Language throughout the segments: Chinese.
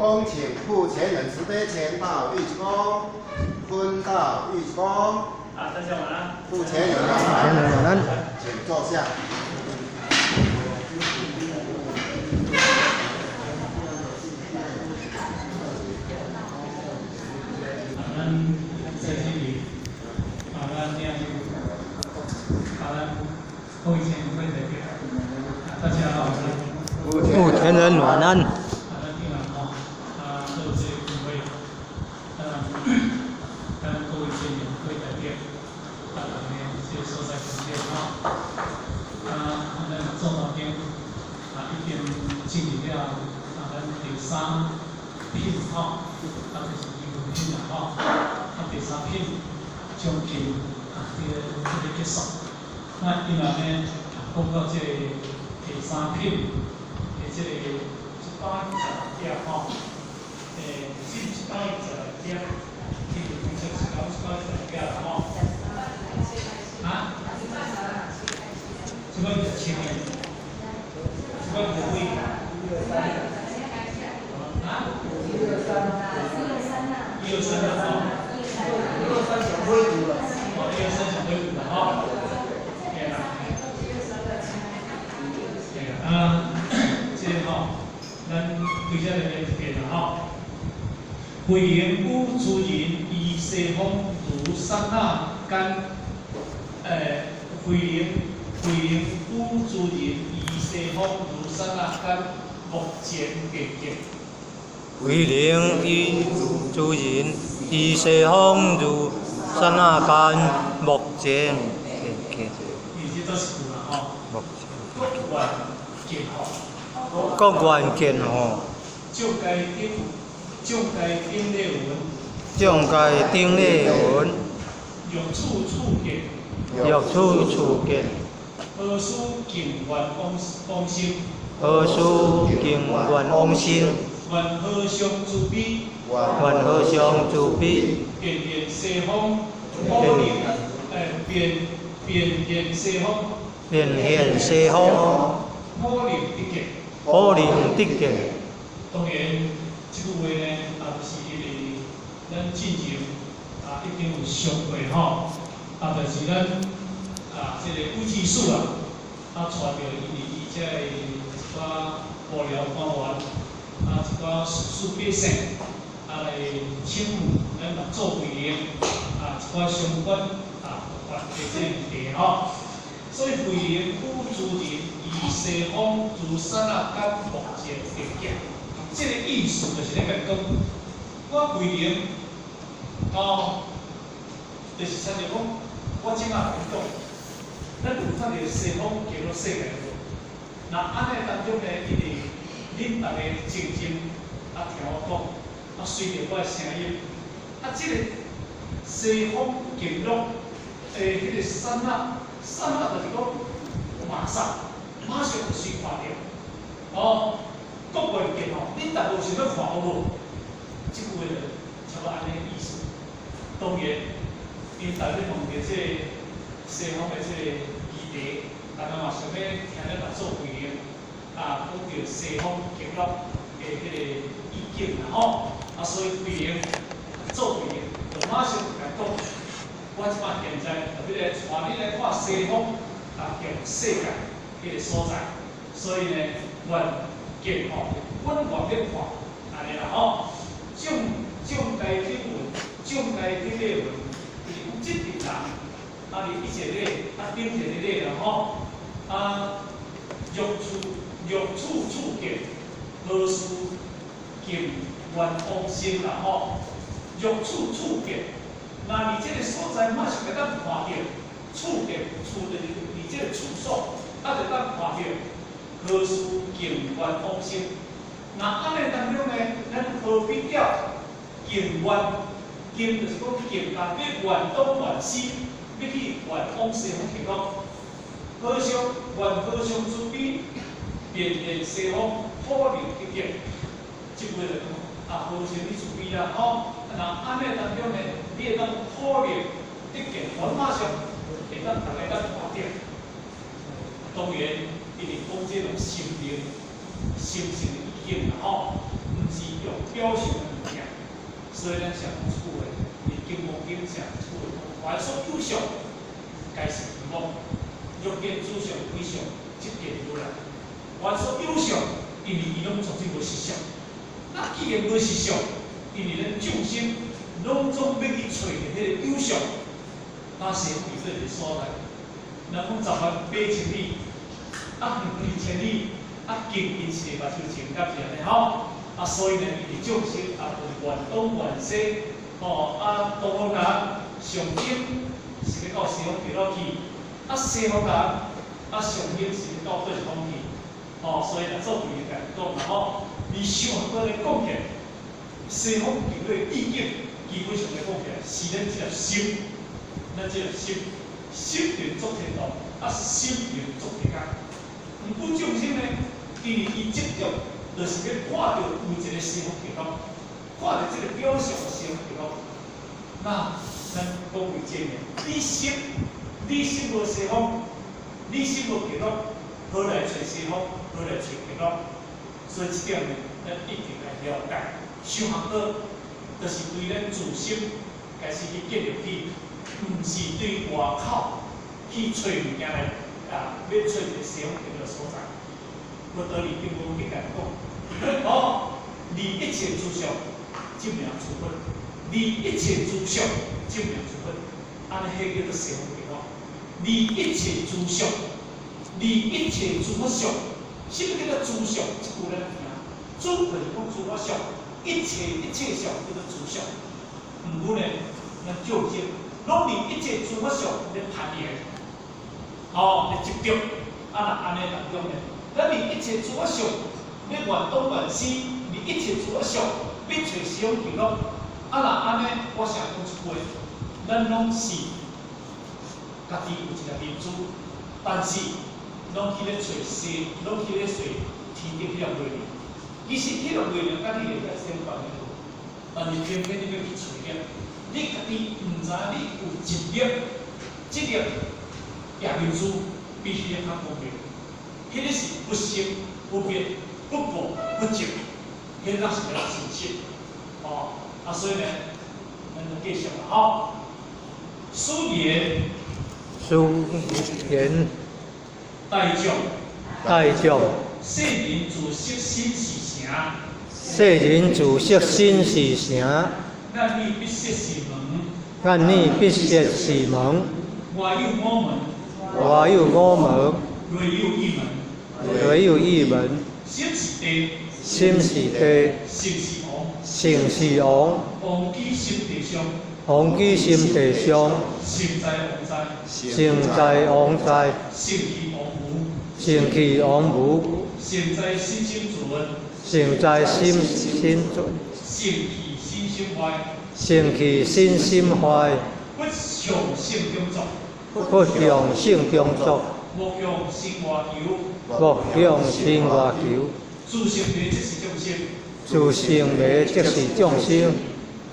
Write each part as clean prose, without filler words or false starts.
恭请付钱人慈悲前到玉宫，分到玉宫。大家晚安。付钱人晚安，请坐下。咱在这里，咱这样，咱后一天会在这大家好。付钱人晚安。今晚都这几位，咱各位先生会代表，这所在空间咱做到点，一边进行了咱第三品就是英文品第三品将近这个结束。那今晚呢，讲到这第三品的这个120点进120点，这个分成120点这个前面，这个不会123小灰度了123小灰度了这咱对这个一遍慧灵古诸人以西方如刹那间，慧灵古诸人以西方如刹那间，目前结结。慧灵以诸人以西方如刹那间，目前结结。这都是有啦各愿见吼。众该丁内文。众该丁内文。欲处处见。欲处处见。何须敬愿往生。何须敬愿往生。愿和尚慈悲。愿和尚慈悲。遍遍西方普灵，遍遍西方。遍遍西方。普灵得见。普灵得见。当然，这句话呢，就是因为咱进前一定有上过就是咱这个武技术带着伊这一寡幕僚官员，一寡士百姓，来请募咱六祖慧灵，一寡相关发的这个问题所以慧灵古诸人以西方如刹那间目前结结。这个意思就是咧讲，我慧灵就是参照讲，我即马来讲，咱有发着西方行到世界度，那安尼当中呢，恁大家静静听我讲，随着我的声音，这个西方行路迄个刹那就是讲马上就随看到，各愿见恁大家有想要看好无？这句话就差不多安尼意思。当然，因大家问到这西方的这个议题，大家嘛想要听咱六祖慧灵讲到西方极乐的迄个意见所以慧灵做慧灵，就马上来讲，我即摆现在特别来带你来看西方极世界迄个所在，所以呢，见阮愿要看，安尼啦众该听闻，众该听内文，就是有这阵人，你一个咧，顶一个咧啦欲处处见，何须敬愿往生啦欲处处见，那你这个所在马上会当看到，处见就是你这个处所，会当看到，何须敬愿往生？那安尼当中呢，咱何必了？敬愿，敬就是讲敬要愿东愿西，要去愿往西方去讲。和尚愿和尚慈悲，遍遍西方普灵得见。即句就讲和尚你慈悲那安尼当中呢，你会当普灵得见，马上会当大家看到。当然，一定讲这种心灵、心性的意境唔是用表象的物件，所以咱常讲出的，你经过经常出的，我说优秀，该是希望，若见主上非常积极有人，我说优秀，因为伊拢从这无实相，那既然无实相，因为咱众生拢总要去找迄个优秀，那是伫这个所在，咱讲10万8千里，啊2000里。经因是目睭情感是安尼吼，所以呢，伊哋众生分远东远西，东方人上经是要到西方极乐去，西方人上经是要到对方去，所以做规个讲啦吼，你想多咧讲起来，西方极乐意境基本上来讲起来，是咱这粒心，咱这粒心，心就作天道，心就作天界。毋过众生呢？因为伊执着，就是要看到有一个西方极乐，看到这个表象的西方极乐。那咱讲为正面，你心无西方，你心无极乐，何来找西方？何来找极乐？所以这点呢，咱一定来了解。修学道，就是对咱自身开始去建立起，毋是对外口去找物件来要找一个西方极乐所在。我道理并无去讲，离一切诸相，证明诸佛；离一切诸相，证明诸佛。安尼迄叫做西方极乐。离一切诸相，离一切诸佛相。什么叫做诸相？即句咱听，诸就是讲诸佛相，一切相叫做诸相。毋过呢，咱究竟拢离一切诸佛相咧攀岩，咧执着，安尼当中呢？咱离一切诸法相，要远东远西，离一切诸法相，要找西方极乐。若安尼，我常讲一句，咱拢是家己有一个民主，但是拢去咧找西，拢去咧找天顶迄个月亮。其实迄个月亮甲你个相关的，但是偏偏你要去找了，你家己毋知你有一粒，这粒夜明珠必须要较公平。迄个是不生不灭、不垢不净，迄个是叫神性。所以呢，咱就继续啦，好。书言大将，世人自色心是城，世人自色心是城，咱你必设是门，咱你必设是门，外有五门，外有五门，内有一门。内有一门，心是地，心是地，性是王，王王居心地上，王居心地上，性在王在，性在王在，性去王无，性去王无，性在心心存，性在心存，性去心心坏，性去心心坏，不向性中作，不向性中作。莫向心外求，莫向心外求。自性灭即是众生，自性灭即是众生，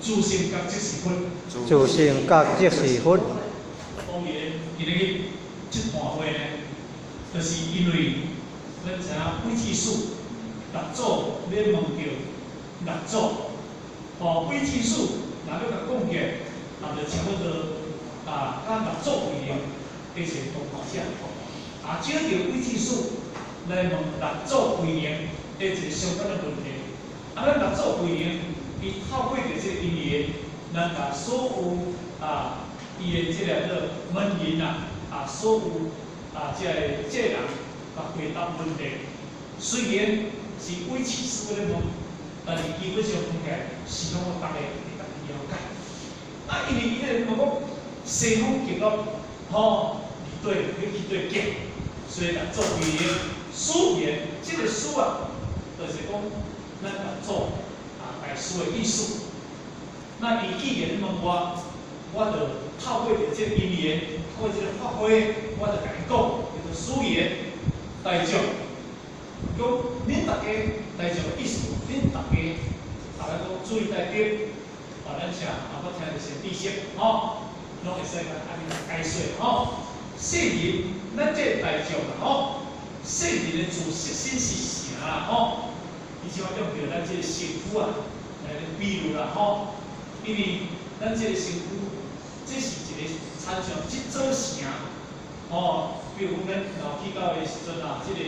自性觉即是佛，自性觉即是佛。当然，今日这段话呢，就是因为咱知影鬼子史六祖咧问到六祖，鬼子史若要甲讲起，就差不多甲六祖一样，这是同款式。照着鬼子史来问六祖为名，这一个相关的问题。咱六祖为名，伊透过着这个因缘，咱把所有伊的这个门人所有这人，回答问题。虽然是鬼子史咧问，但是基本上讲起来是拢大家会当了解。因为伊咧问讲西方极乐，对，要去对境。所以六祖为名，书言，这个书就是讲咱六祖大师的意思。那伊既然问我就透过这个因缘，透过这个发挥，我就甲伊讲，叫做书言大将。讲恁大家大将的意思，恁大家讲注意在点，咱请我听就是知识，拢会使甲安尼解说，世人，咱这大将世人的自色心是城啦，伊像用着咱即个身躯啊，比如啦吼，因为咱即个身躯，这是一个参像一组成，比如咱后去到的时阵啊，即个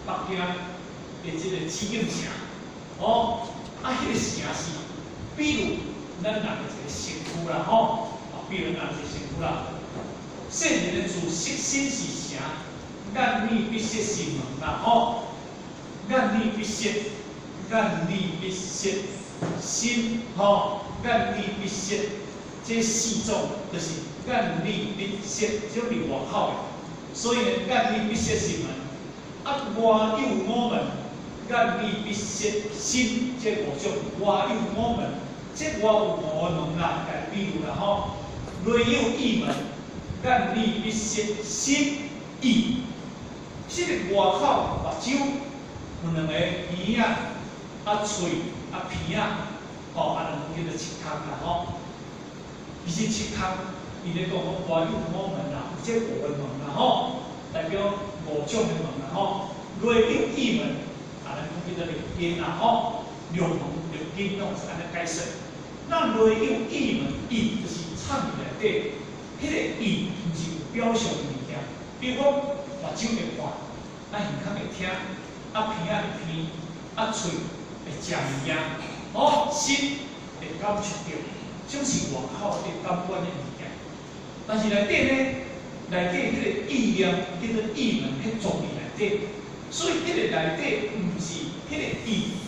北京的即个紫禁城，迄个城是比如咱人的一个身躯啦吼，比如咱一个身躯啦。圣人的自心是啥？眼耳鼻舌身门啦吼，眼耳鼻舌，眼耳鼻舌心眼耳鼻舌，这四种就是眼耳鼻舌，这是外口的。所以呢，眼耳鼻舌身门，外有五门，眼耳鼻舌心这五种，外有五门，这外有五门啦，比如啦吼，内有意门。眼耳鼻舌心意，这个外口目睭有两个鼻啊、喙鼻啊，两个叫做七孔啦吼。其实七孔，伊咧讲外有五门啦，有这五个门啦吼，代表五种的门啦吼。内有意门，咱讲叫做六根啦吼，六门六根拢是安尼解释。那内有意门，意就是藏伫内底。迄个意毋是有表象的物件，比如讲目睭会看，耳孔会听，鼻仔会闻，喙会食物件，心会感触到，这是外口的感官的物件。但是内底呢，内底迄个意念叫做意门，迄藏伫内底，所以迄个内底毋是迄个意，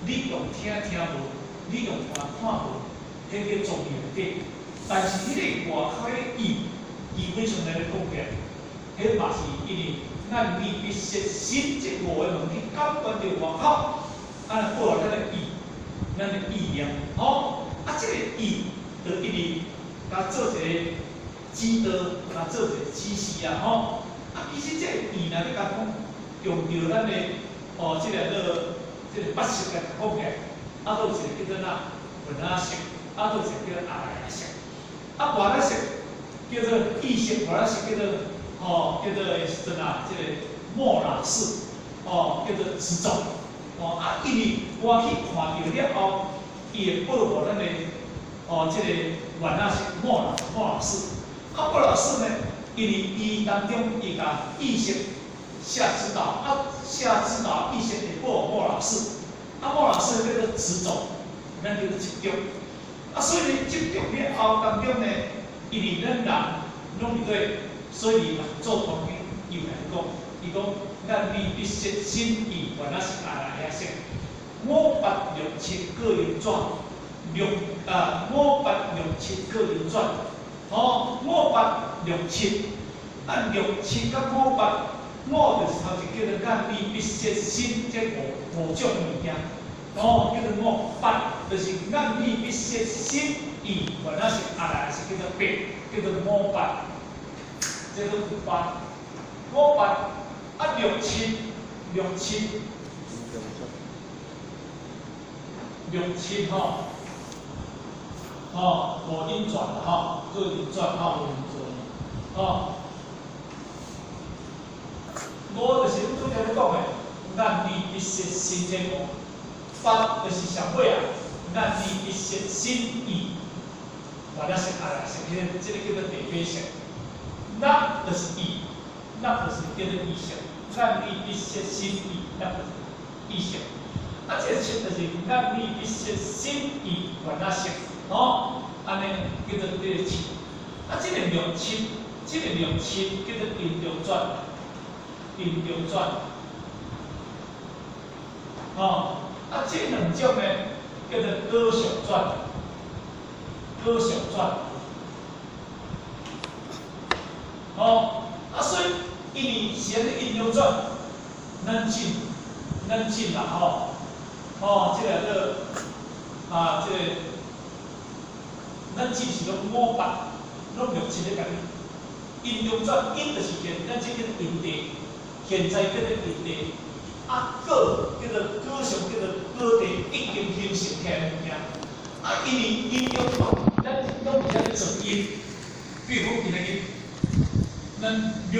你用听听无，你用看看无，迄叫藏伫内底。但是迄个外口的意，基本上来讲起来，迄嘛是因为眼耳鼻舌心这五个门去感官着外口，过来咱的意，咱的意念，这个意就一直甲做一个指导，甲做一个指示啊，其实这个意若你甲讲用着咱的这个八识来讲起来，都有一个叫做哪闻啊识，都有一个叫做阿来识。外来识叫做意识，外来识叫做叫做什么？这个莫那识，叫做执着。因为我去看到了后，伊会保护咱的这个原来是莫那识。莫那识呢，因为伊当中伊甲意识下指导，下指导意识会保护莫那识。莫那识叫做执着，咱叫做执着。所以呢，执着了后当中呢，因为咱人拢伫对，所以做同学又来讲，伊讲眼耳鼻舌心意，原来是阿来遐识，五八六七各运转，五八六七各运转，五八六七，六七甲五八，五就是头前叫做眼耳鼻舌心这五种物件。叫做五八，就是眼耳鼻舌心意，原来是阿来是叫做八，叫做五八，这个五八，五八六七，六七五音转各音转五音转五就是拄则咧讲的眼耳鼻舌心这五。八就是上尾啊，眼耳鼻舌心意，原来是阿来是这个叫做地底识。六就是意，六就是叫做意识，眼耳鼻舌心意，六就是意识。这七就是眼耳鼻舌心意，原来是安尼叫做这个七。这个六七，这个六七叫做阴阳转，阴阳转，这两种呢，叫做高上转，高上转。所以因为先阴阳转，咱进啦这个这个咱进是拢五八，拢六七咧讲。阴阳转，阴就是现，咱这叫阴地，现在叫做阴地。果叫做果上叫做果地已经形成起来物件。因为阴阳转，咱拢有在做阴。比如今日咱肉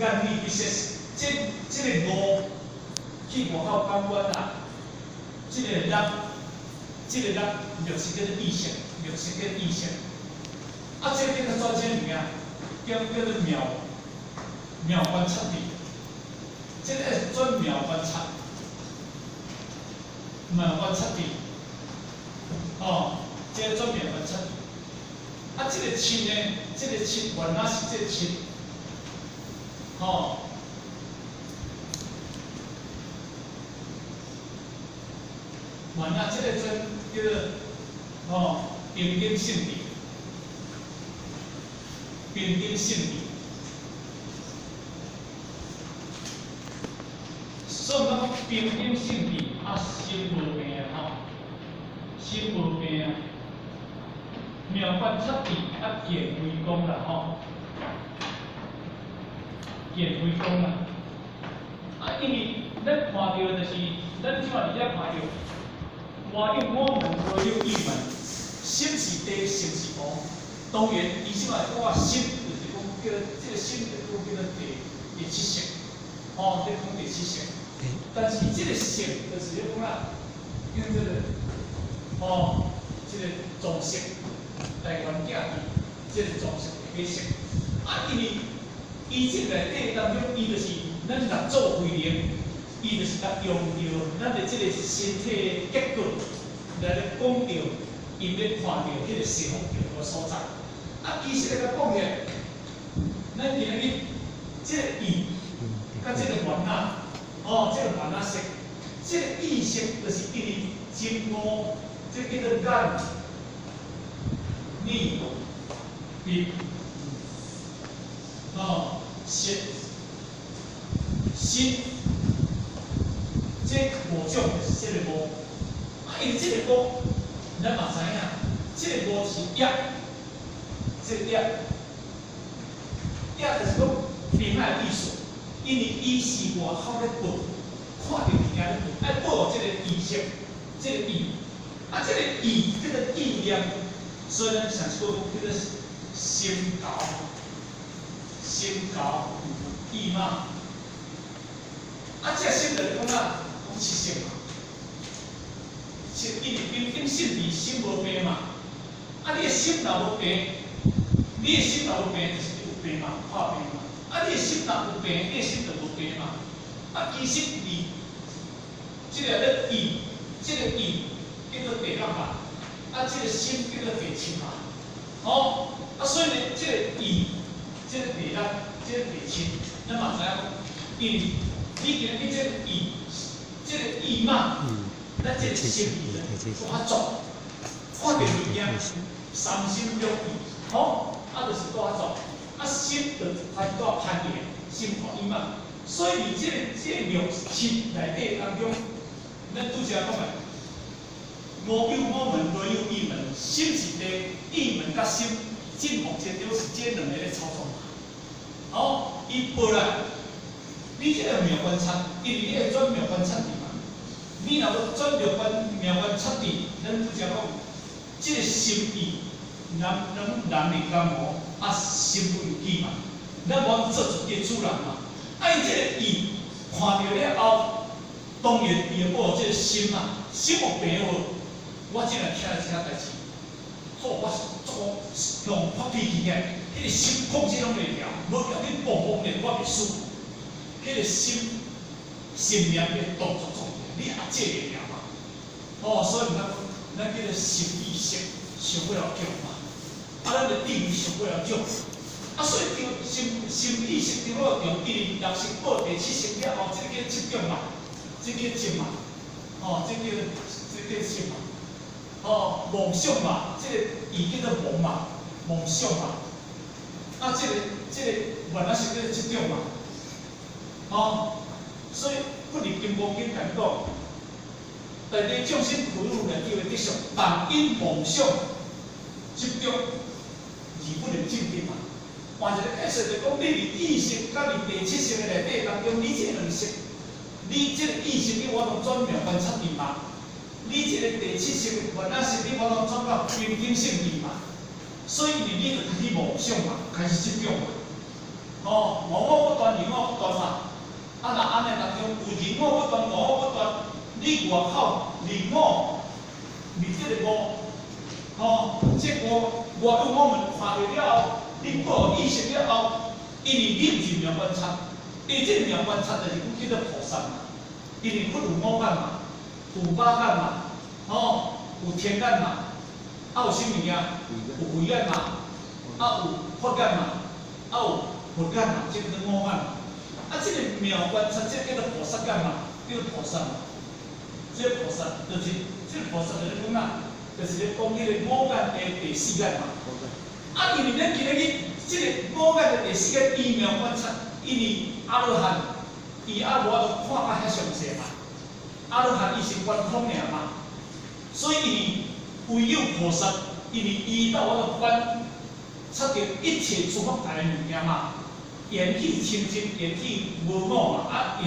眼耳鼻舌，这个五去外口感官啊，这个力，就是叫做意识，就是叫意识。啊，这个叫做什么名？叫做妙观察力。这个做妙观察力。哦，这个做妙观察力。啊，这个七呢，这个七原来是这个七。哦。原来这个尊叫做平等性理，平等性理。所以讲平等性理啊，心无病啊吼，心无病啊，妙观察力啊，见为公啦吼，见为公啦。啊，因为咱看到就是咱即马伫遮看到。我用我们，我用意们，心是地，心是空。当然，伊即摆我心就是讲叫这个心就讲叫做第七性，哦，在讲第七性。但是这个性就是讲啦，叫做这个中性，台湾囝伊这个中性的性。啊，因为伊这个内底当中，伊就是咱人做规律。伊就是甲用着咱的这个身体结构来讲着，因咧看到迄个西方教个所在。啊，其实来讲起，咱今日这个意，甲这个原仔，这个原仔识，这个意识就是因为真我，这叫做眼、耳、鼻、舌、心。这五种就是这个无，啊，因为这个无，咱嘛知影，这个无是业，这个业就是讲另外意思，因为伊是外口咧分，看到物件咧分，爱保这个意识，这个意，啊，这个意叫做意念，所以咱常说叫做心教意嘛，啊，这个心就是讲啊。七性嘛，因为平等性理心无病嘛，啊，你的心若无病，你的心若有病就是有病嘛，怕病嘛，啊，你的心若有病，你的心就无病嘛，啊，其实你这个咧意，这个意叫做第六嘛，啊，这个心叫做第七嘛，啊，所以呢，这个意，这个第六，这个第七，咱嘛知影，因为你今日这个意。这个意嘛，咱这个心意咧，大作，看到物件，三心六意，啊，就是大作，啊，心就反大判断，心看意嘛。所以你这个六七内底当中，咱拄则讲的，我有我门，我有意门，心是地，意门甲心，进目前就是这两个咧操作嘛。伊本来。你这个妙观察，因为你会转妙观察力嘛，你若要转妙观察力，咱拄则讲，这个心意，男的感冒，啊心有气嘛，咱无做一个主人嘛，伊这个意看到了后，当然伊会保这个心嘛，心有病哦，我真系听了这代志，我用发脾气个，迄个心控制拢袂了，无叫你蹦蹦的，我袂输。迄个心念嘅动作做，你也戒袂了嘛？所以咱叫做心意识上过了强嘛，咱就定位上过了强，所以叫心意识上过了强，因为若是报第七性了后，这叫七种嘛，这叫七嘛，这叫七嘛，梦想嘛，这个伊叫做梦嘛，梦想嘛，这个原来是叫七种嘛。所以不离金刚经讲讲，大家众生苦恼的叫为得上，但因梦想执着而不能正定嘛。换一个解释就讲，你伫意识甲伫第七性的内底当中，你这两识，你这个意识你我拢转妙观察力嘛，你这个第七性原来是你我拢转到平等性力嘛，所以你就开始梦想嘛，开始执着嘛。我不断，你我不断嘛。若安尼当中有人我不断，我不断，你你外口离我，离这个我，这我有我们看到了后，你有意识了后，因为你是妙观察，因为这个妙观察就是叫做菩萨嘛，因为有五感嘛，有八感嘛，有天感嘛，有什么呀？有慧眼嘛，有佛眼嘛，有佛眼嘛，这个叫五感嘛。这个妙观察，这个叫做菩萨眼嘛，叫做菩萨嘛。这个菩萨就是这个菩萨就是讲啊，就是咧讲迄个五眼的第四眼嘛。因为咱今日这个五眼的第四眼，伊妙观察，因为阿罗汉，伊无法度看到遐详细嘛。阿罗汉伊是观空尔嘛，所以唯有菩萨，因为伊才有法度观察到一切诸法界的物件嘛。言气清净，言气无我嘛，言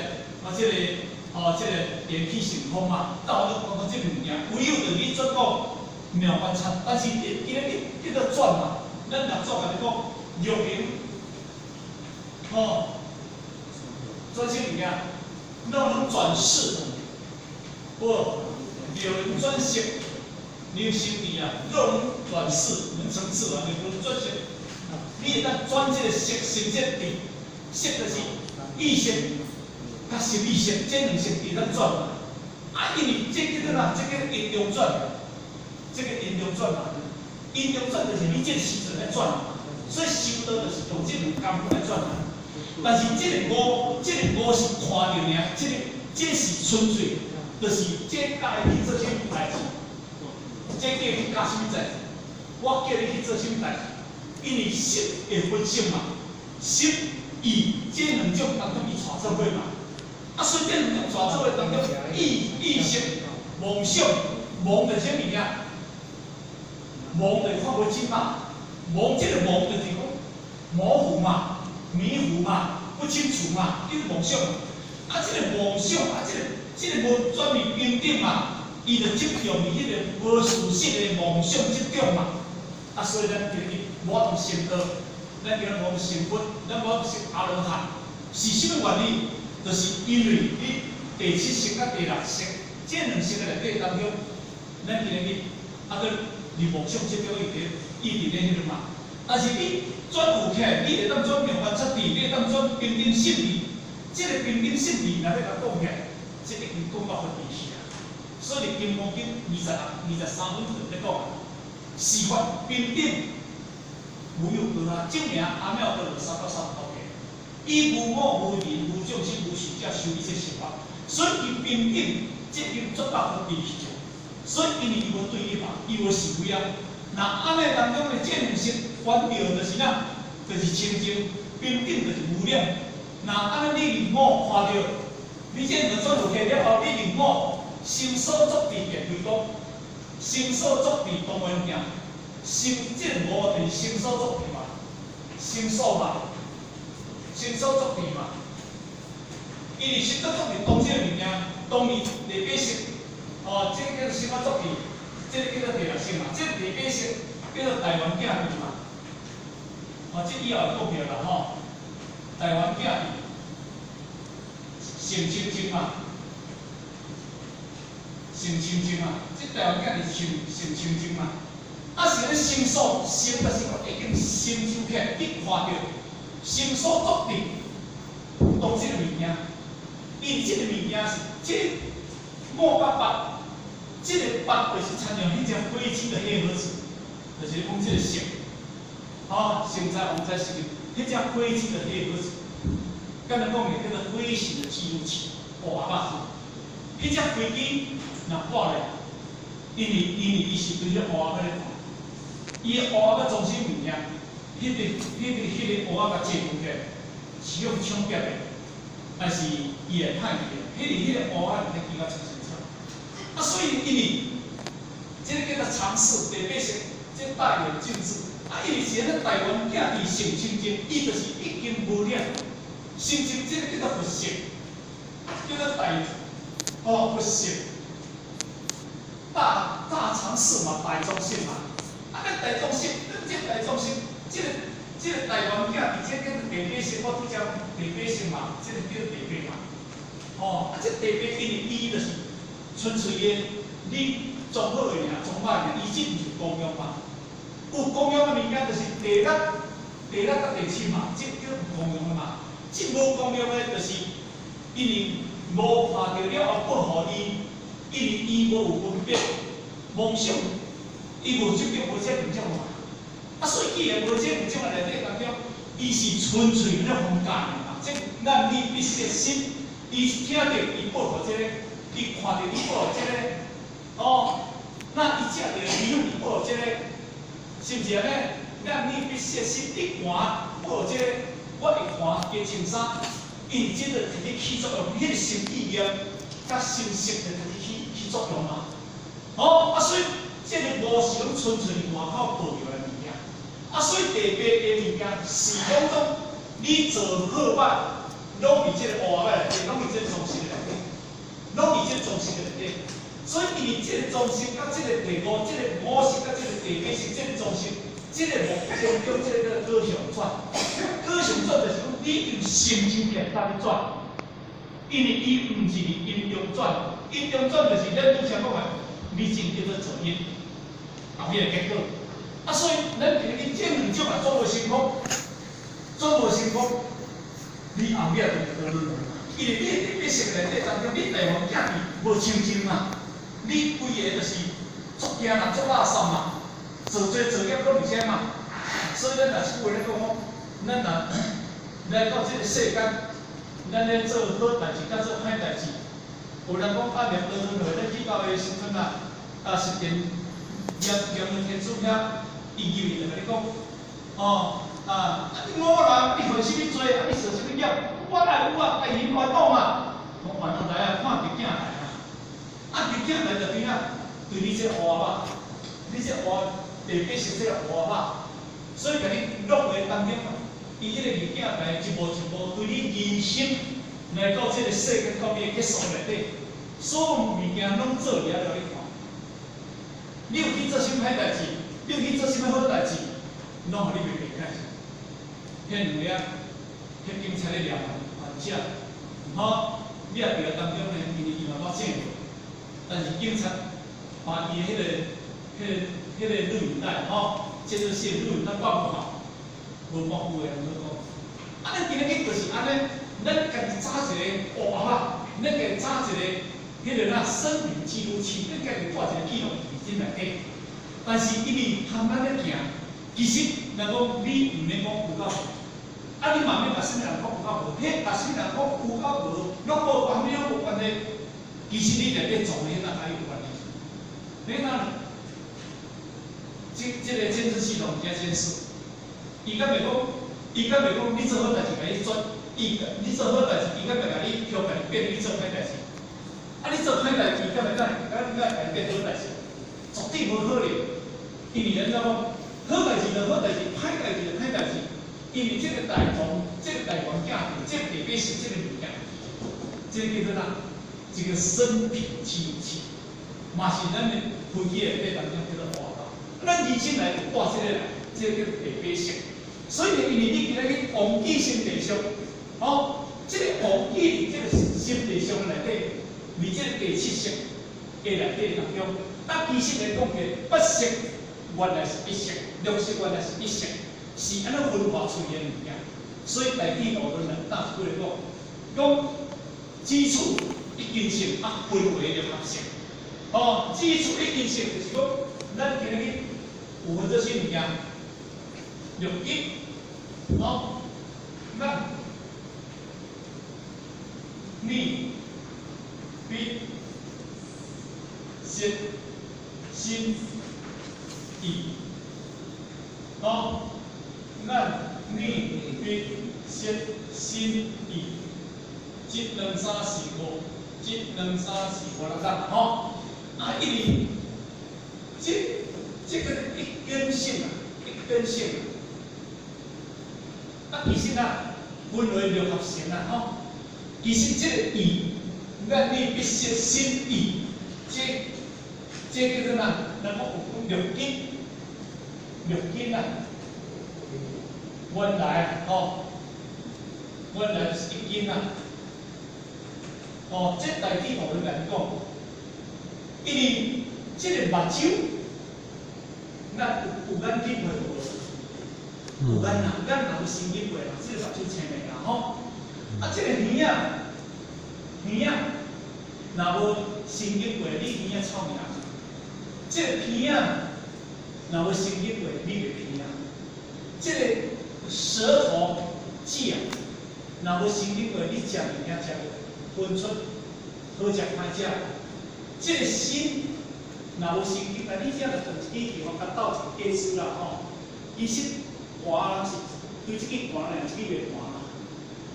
这个言气成空嘛，到我讲这物件，唯有就你做讲妙观察，但是伊咧个转嘛，咱若做甲你讲玉明，做这物件，让人转世，有人转世，你有心理啊，让人转世，能成事啊，有人转世。你会当转这个色心这地，色就是意识，甲心意识这两色会当转嘛。因为这叫做哪？这叫因中转，这个因中转嘛。因中转就是你这个时阵来转嘛。所以修道就是用这两工来转嘛。但是这个五是看到尔，这是纯粹，就是这教你去做什么代志，这叫你教什么代志，我叫你去做什么代志。因为色会分性嘛，色意这两种当中伊带做伙嘛，所以这两种带做伙当中，意识、妄想、妄就是啥物件？妄就是看不清嘛，妄这个妄就是讲模糊嘛、迷糊嘛、不清楚嘛，叫做妄想。这个妄想这个无转为平等嘛，伊就执着于迄个无事实的妄想这种嘛。所以咱今日无法度成道，咱今日无法度成佛，咱无法度成阿罗汉，是什么原因？就是因为你第七识甲第六识这两识的内底当中，咱今日个离妄想这种一直咧迄个嘛。但是你转有起来，你会当转妙观察智，你会当转平等心智，这个平等心智若要甲讲起来，这已经讲到很离奇啊。所以《金刚经》23分就咧讲啊。是法平等，无有道啊！证明阿妙道有三到三道嘅，伊无我无人无众生无寿者修一切实法，所以伊平等，这因做到很离奇。所以因为伊无对立嘛，伊无是非啊。那安尼当中的这两识反调就是哪？就是清净，平等就是无量。那安尼你令我看到，你这两转落去了后，你令我心所作地便为讲。心所作地当为行，心这无就是心所作地嘛，心所嘛，心所作地嘛。因为心所作地当这个物件，当你第八识，这个叫做心所作地，这个叫做第六识嘛，这个第八识叫做台湾囝儿嘛。这以后讲着啦台湾囝儿，性清净嘛。性清净嘛，这台湾囝是性清净嘛。是咧心所，心就是讲已经心修起来，你看到心所作地，当这个物件，因这个物件是这五八八，这个八就是参照迄只飞机的黑盒子，就是讲这个色，现在我们在使用迄只飞机的黑盒子，刚才讲的叫做飞行的记录器，五八八，迄只飞机。若破咧，因为伊是对迄乌仔咧看，伊个乌仔装什物件？迄个乌仔甲制服起来，是用抢劫的，但是伊会歹去的。迄个乌仔毋得记较清楚。所以因为这个叫做常识，第八识，这大圆镜智。因为现在台湾囝伊性清净，伊就是已经无量，性清这个叫做佛识，叫做佛识。大常识嘛，大众性嘛，大众性，这大众性，这个台湾囝，而且叫做第八识，我拄则讲第八识嘛，这个叫第八嘛，吼，这地别因为伊就是纯粹的，你种好的尔，种歹尔，伊即毋是公用嘛。有公用的物件就是地力、甲地深嘛，即叫公用的嘛。即无公用的，就是因为无看到了后保护伊，因为伊无有分别，妄想，伊无即叫无这五种嘛。啊，所以既然无这五种的内底当中，伊是纯粹咧封建的嘛。即咱你必须心，伊听到伊保护这个，伊看到伊保护这个，哦，那伊食到伊有保护这个。是毋是安尼？咱你必须心一寒，或者我一寒加穿衫，因为即个摕去起作用，迄个心意念甲心识就摕去起作用嘛。哦，啊，所以即个无是讲纯粹外口保留的物件，啊，所以地别的物件是讲讲你做好歹，拢伫即个乌仔内底，拢伫即个装饰内底，拢伫即个装饰内底。所以，因为即个装饰甲即个地五，即个五色甲即个地基是即个装饰，即个目标叫即个高尚转。高尚转就是讲，你用心真简单去转，因为伊毋是阴阳转，阴阳转就是咱以前讲的，理性叫做作因，后面的结果。啊，所以咱今日这两种啊，做无成功，做无成功，你后面就讨论。因为你伫必识内底当中，你地方行无清净嘛。你规个就是作惊人、作垃圾嘛，做业搁而且嘛，所以咱若是话咧讲讲，咱若来到即个世间，咱咧做好代志，甲做歹代志，有人讲啊，念多轮回，咱去到个时阵啊，是电天主遐，伊就会甲你讲，哦你我来，你犯什么罪？你受什么业？我来有啊，因烦恼嘛，我烦恼来啊，看着囝来。啊，你囝来就边啊？对你这乌仔，你这乌地必是这个乌仔，所以甲你落回当中，伊这个物件来一步一步对你人生来到这个世界到尾结束内底，所有物件拢做了了你看。你有去做什么歹代志？你有去做什么好代志？拢互你袂袂解。迄两粒，迄警察咧抓犯者，好，你也伫个当中呢，因为伊嘛冇正。但是警察把伊迄个录影带吼，监视器录影带挂不好，无保护的，无讲。啊，咱今日就是安尼，咱家己找一个乌仔，咱家己找一个迄个生命记录器，咱家己挂一个记录器内底。但是因为贪咱咧行，其实若讲你毋免讲有够无，啊，你嘛免甲什么人讲有够无，迄甲什么人讲有够无，拢无关你拢无关系。其实你内底做的那还有关系。你看，这个监视系统加监视，伊敢袂讲，你做好代志甲你转，你做好代志，伊敢袂甲你调变变你做歹代志。啊，你做歹代志，伊敢袂甲你变好代志？绝对无可能。因为人怎讲，好代志就好代志，歹代志就歹代志。因为这个大王，这个大王家庭，这个地基是这个物件，这个叫做哪？这个生平记录器，嘛是咱的回忆内底当中叫做活到。咱人生来就挂这个来，这个叫地基性。所以因为你今日去王记心地上，这个王记这个心地上内底，为这个第七识的内底当中，其实来讲嘅不识原来是一识，六识原来是一识，是安尼分化出现物件。所以大体老人人大出来讲基础。一根性分为了合性，基础一根性就是讲，咱今日有分这些物件，六一，咱你必心意，咱你必心意，一两三四五。一两三四五六七，因为这个一根性其实分为六合性其实这个意，咱你必须心意，这叫做咱讲有六根原来是一根哦，这代替我们来讲，因为这个目睭，咱有咱体会无？有咱有心体会啦，这个目睭青的啦吼。啊，这个耳啊，若无心体会，你耳啊臭命。这个鼻啊，若无心体会，你袂鼻啊。这个舌头舌，若无心体会，你食物件食分出好食歹食。这个心，若无心体会，你只着从一个地方甲斗一个家事啦吼。其实寒人是对这个寒咧，这个袂寒啦。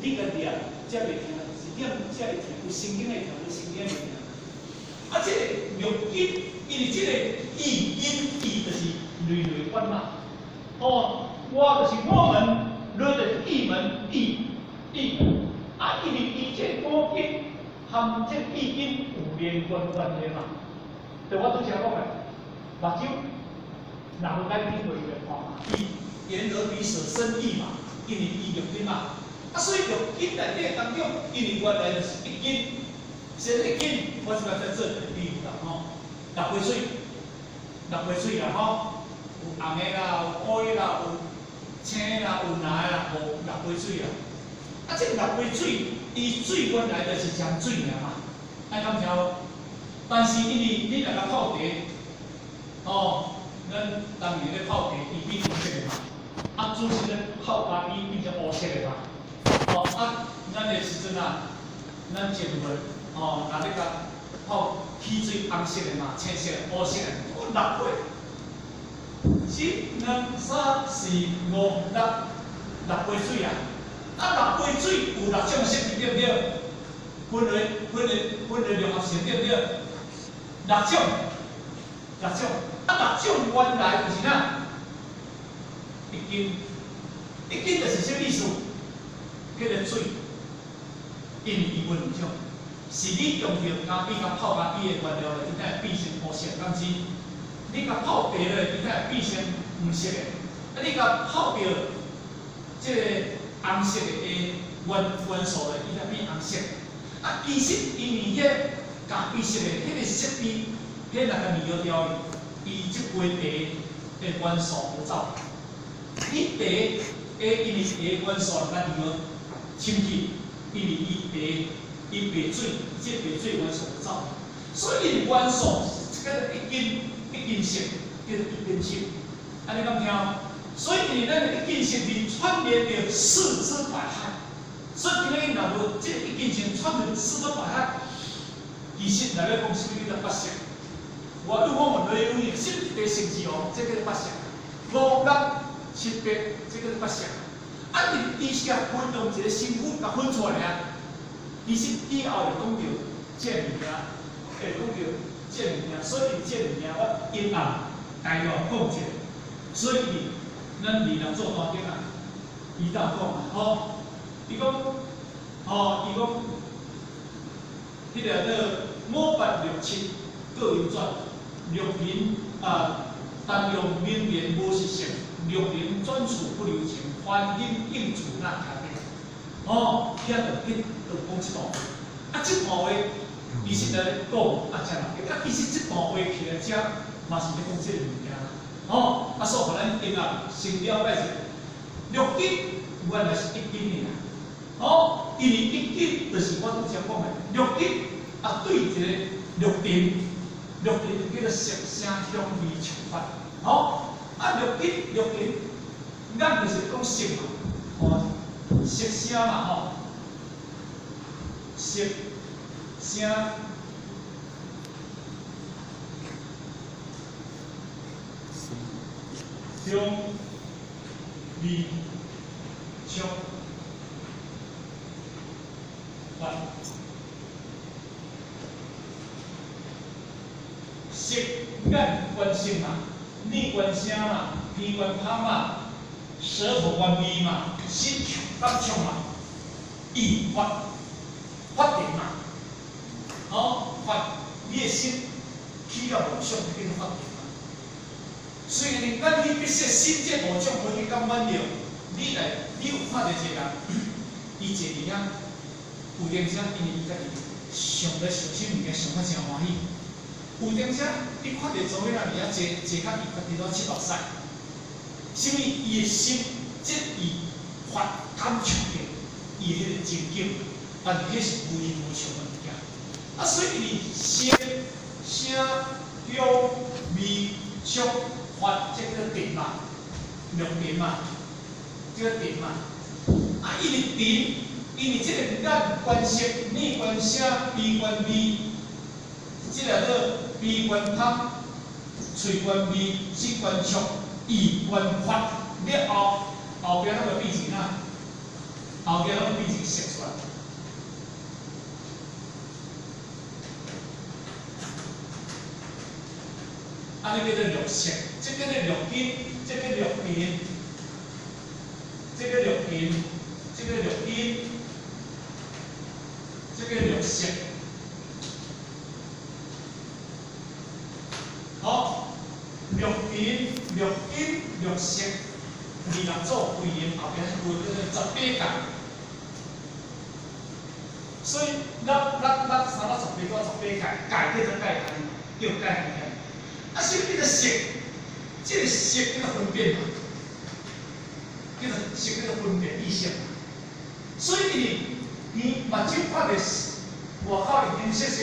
你甲掠才袂疼，是点才会疼，有神经会疼，有神经会疼。啊，这个肉筋，因为这个意就是类管嘛。哦，我就是我们，类就是意门，意门。啊，因为伊这五筋含这意筋有连关系嘛。对我拄则讲的，目睭，若无咱体会袂看嘛，伊眼耳鼻舌身意嘛，因为伊肉筋嘛。啊，所以肉筋内底当中，因为原来就是一筋。先一筋，我即摆在做比喻啦吼，六杯水啦吼，有红的啦，有黑的啦，有青的啦，有蓝的啦，无六杯水啦。啊，这六杯水，伊水原来就是江水尔嘛，爱敢晓？但是因为你若甲泡茶，哦，咱当年咧泡茶，伊变红色的嘛，啊，主时咧泡咖啡变成乌色的嘛，哦，啊，咱的时阵啊，咱节目。哦，那你甲泡汽水红色的嘛，青色的、乌色的，哦，六杯，一、二、三、四、五、六杯水啊！啊，六杯水有六种色，对不对？分类融合性，对不对？六种，啊，六种原来就是哪？一斤就是啥意思？叫做水，因为伊分两种。是你用着咖啡甲泡咖啡的原料咧，伊才会变成乌色，敢是？你甲泡茶咧，伊才会变成黄色的。啊，你甲泡着这个红色的元素咧，伊才变红色。啊，其实因为迄咖啡色的迄个色味，迄若甲味调伊即杯茶的元素无走。你茶因为茶元素甲味侵去，因为伊白水，即白水元素走，所以元素叫做一斤色，叫做一斤色。安尼敢听？所以因为咱的一斤色里串联着四肢百骸，所以今日若无即一斤色串联四肢百骸，其实来咧讲什么叫做八色？我问你，有形一个性质哦，这叫做八色；五六七八，这叫做八色。啊，你是甲分用一个身份甲分出来啊。其实以后会讲到这物件，会讲到这物件，所以这物件我阴暗大约讲者，所以咱二人做单顶啊，伊当讲啊，吼，伊讲，吼，伊讲，迄个某八六七各有转，六人当用名言无实性，六人专处不留情，欢欣应处那咖啡。哦，遐就讲即段话，啊，即段话其实来讲啊，真难啊，其实即段话起来遮嘛是咧讲即个物件啦。哦，啊，所以互咱今仔先了解者，六斤原来是一斤尔。哦，因为一斤就是我拄则讲的六斤啊，对一个六丁就叫做色声香味触法。哦，啊，六斤，咱就是讲色嘛，哦。色声嘛吼，色声，香味触法，色眼观色嘛，耳观声嘛，鼻观香嘛。舌头观味嘛，心感触嘛，意法定嘛，好法，你的心起了无想，就叫做法定嘛。虽然咱你必须心这无种可以感满了，你有看到一个人，伊坐伫遐，有铃声，因为伊家己上要小心物件，上较真欢喜。有阵车，你看着做伙仔尔啊，坐较伊家己都七八岁，什么伊的心即伊发感触的，伊的迄个情景，但是迄是无形无相的物件。啊，所以伊声、香、味、触、法，这叫定嘛，六定嘛，这个定嘛。啊，伊是定，因为这个眼观色、耳观声、鼻观味，这个做鼻观汤、嘴观味、舌观触、意观法。了后边那个变成哪？后边那个变成色出来。啊，你叫做六色，这叫做六根，这叫六根，这叫六根，这叫六根，这叫六色。好，六根、六色，二人做归元，后边归叫做18界。所以，咱三到18个18界，界叫做界限，叫界限。啊，所以这个色，这个色叫做分辨嘛，叫做色叫做分辨意象嘛。所以你目睭看着外口的金色色，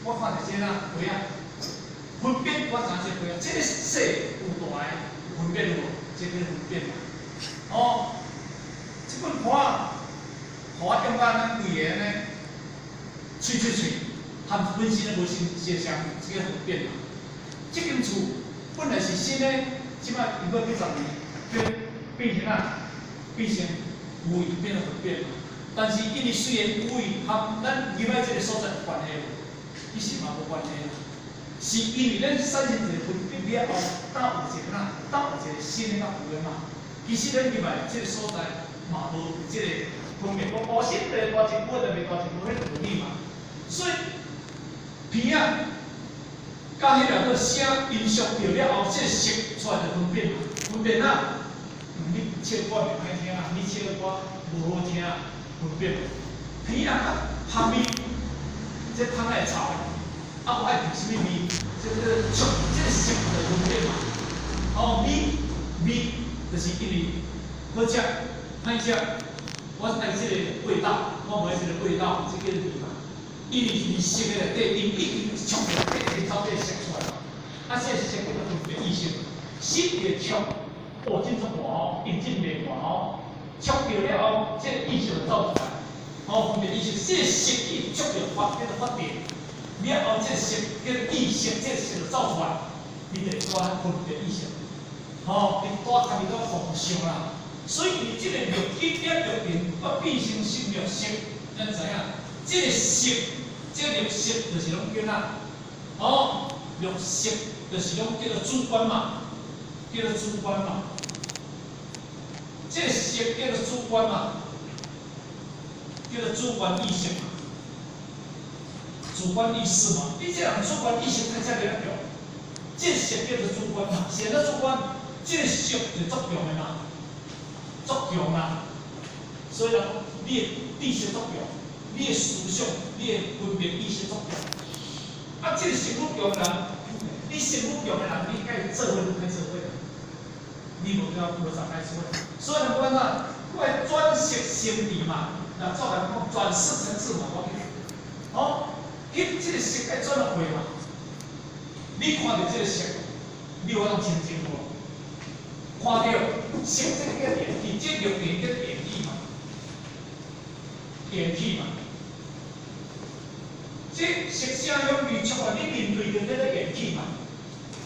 我看着这哪花啊，分辨我知这花啊，这个色有大的分辨无？这叫分辨嘛。哦，这本盘啊，互我中间咱规个呢，喙，含本身的无相相，这个分辨嘛。这间厝本来是新的，即摆经过几十年，变成啊，变成有位变得分辨嘛。但是因为虽然有位含咱入来这个所在有关系，其实嘛无关系，是因为咱产生一个分别了后，搭有一个哪，搭有一个新的甲有的嘛。其实咱入来这个所在嘛无这个分别，我新的大一股，特别大一股，迄个道理嘛。所以鼻啊。甲迄个声音触到了后，这色出来就分辨嘛，分辨啊！你唱歌袂歹听啊，你唱歌无好听啊，分辨。鼻啊，香味，这香来臭的，啊我爱闻什么味？这个触，这个色就分辨嘛。哦，味就是因为好食、歹食，我爱这个味道，我无爱这个味道，这叫味嘛。因为你色的内底，你已经触到这头这色出来了，啊，这色叫做分别意象。色的触，哦，真足大哦，因真袂大哦，触到了后，这意象就走出来。哦，分别意象，这色一触到法，叫做法定。了后，这色叫做意象，这色就走出来，你就抓分别意象。哦，你抓家己都方向啦。所以你这个六根了六定，要变成是六色，咱知影？这个色，这个六色就是拢叫哪？哦，六色就是拢叫做主观嘛，叫做主观嘛。这个色叫做主观嘛，叫做主观意识嘛，主观意识嘛。你这样主观意识太才袂对。这个色叫做主观嘛，现在主观，这个色就足强的嘛，足强嘛。所以讲，你的意识足强。你的思想，你的分别意识足强。啊，这个成语强的人，你成语强的人，你该做伙就该做伙，你无啥该做伙。所以讲啊，我来转识成理嘛，那做人讲转识成智嘛，我记。哦，你这个识该转落去嘛。你看到这个识，你有那种情景无？看到识这个叫电体，这六点叫电体嘛，电体嘛。这色声香味触啊，你面对着这个元气嘛，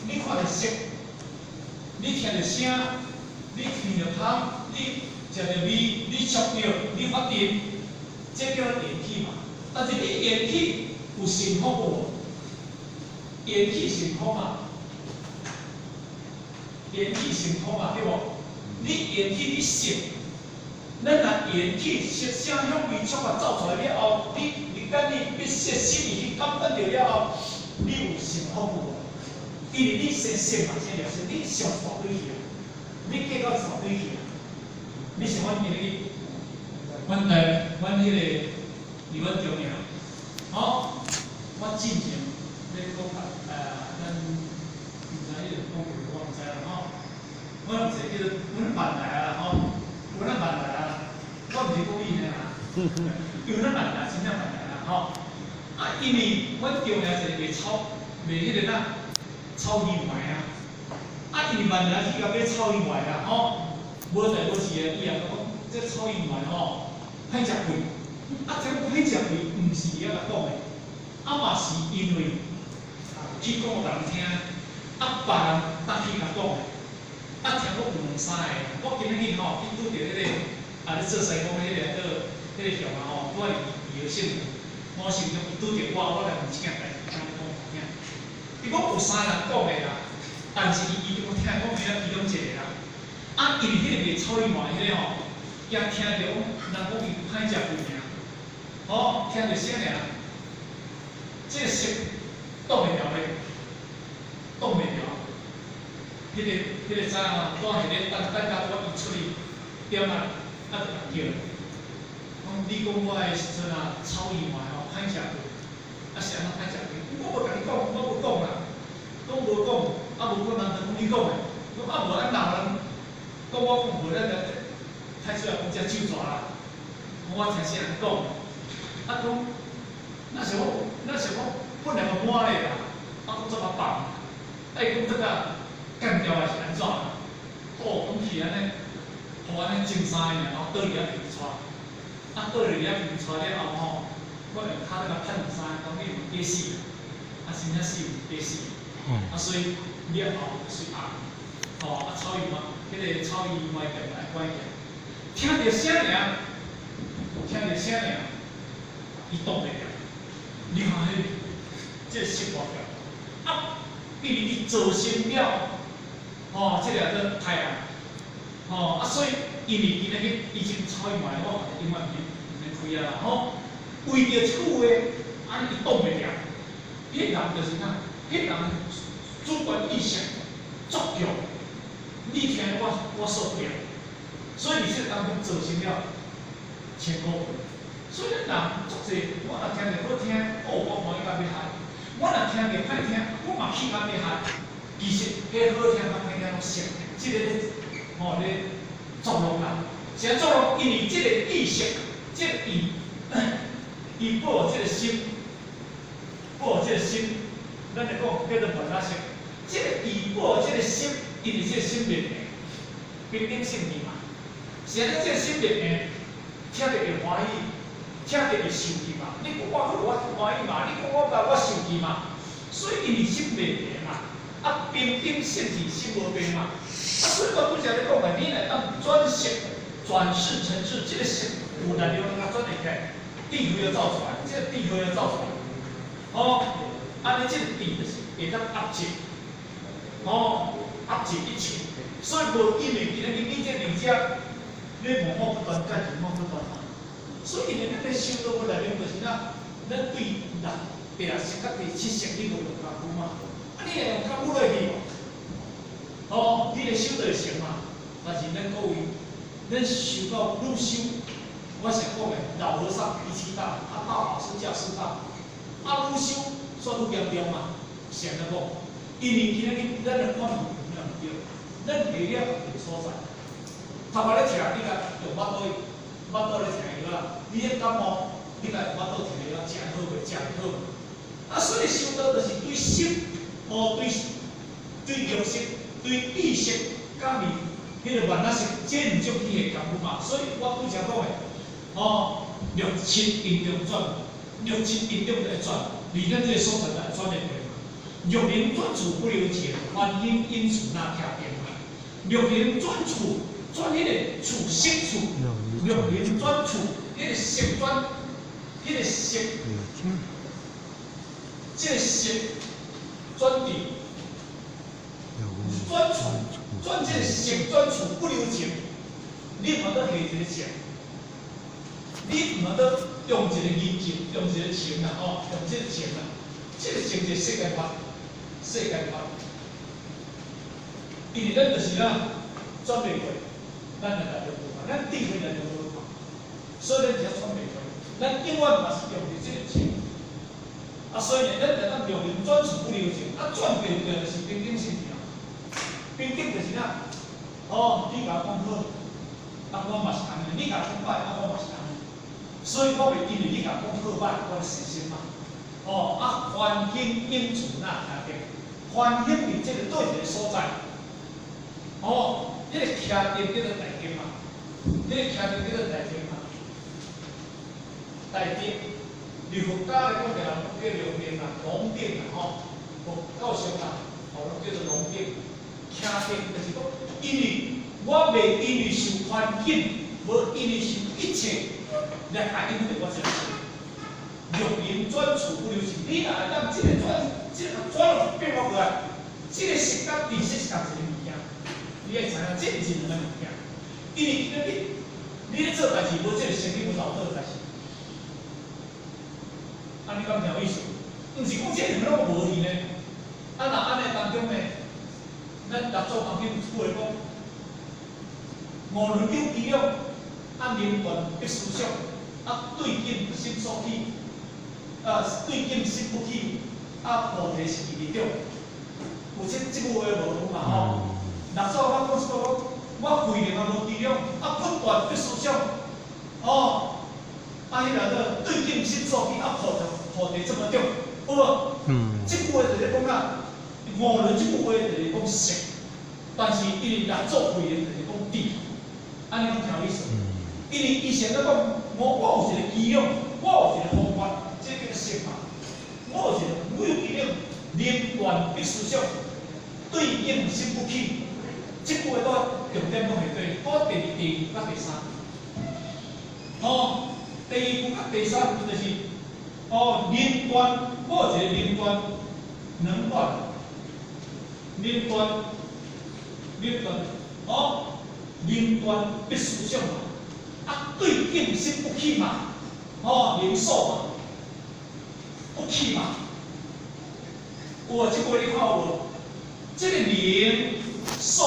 你看着色，你听着声，你闻着香，你食着味，你触着，你发电，这叫做元气嘛。但是你元气有成风无？元气成风嘛，元气成风嘛，对无？你元气你色，咱若元气色声香味触啊走出来了后，等你必须心里去感觉到了后，你有成风无？因为你先识嘛，先了解，你上大对去啊，你计到大对去啊，你是阮今日，阮迄个离阮中尔，好。有那蛮难，真正蛮难啦吼。啊，因为阮中央是卖草，卖迄个呐草鱼糜啊。啊，因为万年去甲买草鱼糜啦，吼，无代无志的，伊也讲这草鱼糜吼歹食贵。啊，这歹食贵，毋是伊遐甲讲的，啊嘛是因为去讲互人听，啊别人当去甲讲的。啊，听讲有两三个，我今日去吼，去拄着迄个咧做西工迄个向啊吼，我伊个姓吴，我心中伊拄着我来问一件代志，讲听。伊讲有三个人讲的啦，但是伊就听讲其中一个啦。啊，因为迄个卖草鱼糜迄个吼，也听着人讲伊歹食贵尔，吼，听着啥尔？这个食挡袂牢咧，挡袂牢。迄个早啊，我迄个等甲我伊出去点啊，就人叫，讲你讲我的时阵啊，草鱼糜吼歹食贵，啊是安怎歹食贵？我无甲你讲，我无讲啦，讲无讲，啊无可能同你讲的，讲啊无咱人讲我讲无咱个太出来讲只手抓啦，我听谁人讲，啊讲那是我本来就满咧啦，啊讲做较棒，哎讲这个。干掉还是安怎？哦，讲去安尼，互安尼种衫尔，然后倒入遐皮带，啊倒入遐皮带了后吼，我用骹在甲拍两三，讲你袂死，啊真正死袂死，啊所以了后就是红，吼啊草鱼嘛，迄个草鱼糜店来关起，听着声尔，伊挡袂了，你看迄这生活条，啊，比如伊造成了。吼，这个做太阳，吼啊，所以因为今日去以前草鱼糜，我永远免开啊啦，吼，为着即句话，安尼伊挡袂了。迄人就是啥？迄人主观意识足强，你听我受不了，所以你这当中造成了前果。所以人足济，我若听着好听，哦，我欢喜甲要害；我若听着歹听，我嘛去甲要害。其实，迄好听甲歹听拢像，即个咧，吼咧作弄啦。啥作弄？因为即个意识，即个伊保有即个心，咱来讲叫做本来性。即个伊保有即个心，因为即个心灭平等性命嘛。啥叫即个心灭平？听着会欢喜，听着会受气嘛。你讲我好，我欢喜嘛；你讲我受气嘛。所以因为心灭平嘛。啊，平等性体心无变嘛，啊，所以我拄则咧讲个，你若当转世成智，这个是有能力让它转得起来，地球要造出来，这个地球要造出来，哦，安尼这个地就是会当压制，哦，压制一切，所以无因为今日你这理解，你文化不断，价值文化不断嘛，所以咱咧修道内面就是咱对人第60甲第70你无用功夫嘛。啊，你若用功夫落去，哦，你个修就会成嘛。但是咱各位，咱修到愈修，我常讲的，老和尚脾气大，啊，大法师架势大，啊，愈修煞愈严重嘛。常来讲，因为今日咱的看法唔对，咱下了有所在。头壳咧听，你甲用巴肚咧听药啦，你咧感冒，你甲用巴肚听药，食好袂？食好袂？啊，所以修道就是对心。哦，对肉色、对意识、甲面，迄个原来是这两种气的功夫嘛。所以我拄则讲的，哦，六七阴中转，六七阴中来转，离咱这个所在来转的过。六灵转处不留情，观音因处那听变嘛。六灵转处，转迄个处息处，六灵转处，迄个息转，迄个息，这个息。转地，转处，转这性转处不留情，你唔得下一个情，你唔得用一个意境，用一个情啦，哦，用这个情啦，这个情就是世界法，因为咱就是啊，转袂过，咱就来就无法，咱定位来就无法，所以咱只要转袂过，咱永远嘛是用的这个情。啊，所以呢，咱就当六灵转处不留情，啊，转对就是平等性啊。平等就是啥？哦，你甲我讲好，啊，我嘛是安尼；你甲我讲歹，啊，我嘛是安尼。所以我袂因为你甲讲好歹，我就死心嘛。哦，啊，欢欣应自那听见，欢欣伫即个对一个所在。哦，迄个徛定叫做大经嘛，迄个徛定叫做大经嘛。大经，儒佛家咧讲个人叫龙定啦，龙定啦吼，够常啦，吼叫做龙定。徛定就是讲，因为我袂因为受环境，无因为受一切来影响着我这个心。若人转处不留情，你若会当即个转变过来，即个习惯其实是同一个物件，你会知影这是两个物件。因为你咧做代志，无即个生意无老好代志。啊，你敢听有意思？毋是讲这两个拢无去呢？啊，若安尼当中呢，咱合作当中有一句话讲，无论有技量，啊灵魂必思想，啊对境心所起。对境心不起，啊，菩提是其中。有即句话无有嘛吼？若说我讲说，我慧能啊无技量，啊不断必思想，哦，啊迄个对境心所起，啊菩提这么重，有无？即句话就是讲啊，无论即句话就是讲实，但是因为若做慧能就是讲智，安尼讲听有意思。因为以前咧讲，我有一个技量，我有一个方法。这个想法，我是我有技量，灵断必思想，对应心不起。这句话都重点讲係對，到第二甲第三。哦，第二句甲第三就是哦，靈斷，我有一個靈斷，能斷，靈斷，哦，靈斷必思想嘛，啊，對應心不起嘛，哦，靈數嘛。不起嘛？有啊，即句你看有无？即个灵数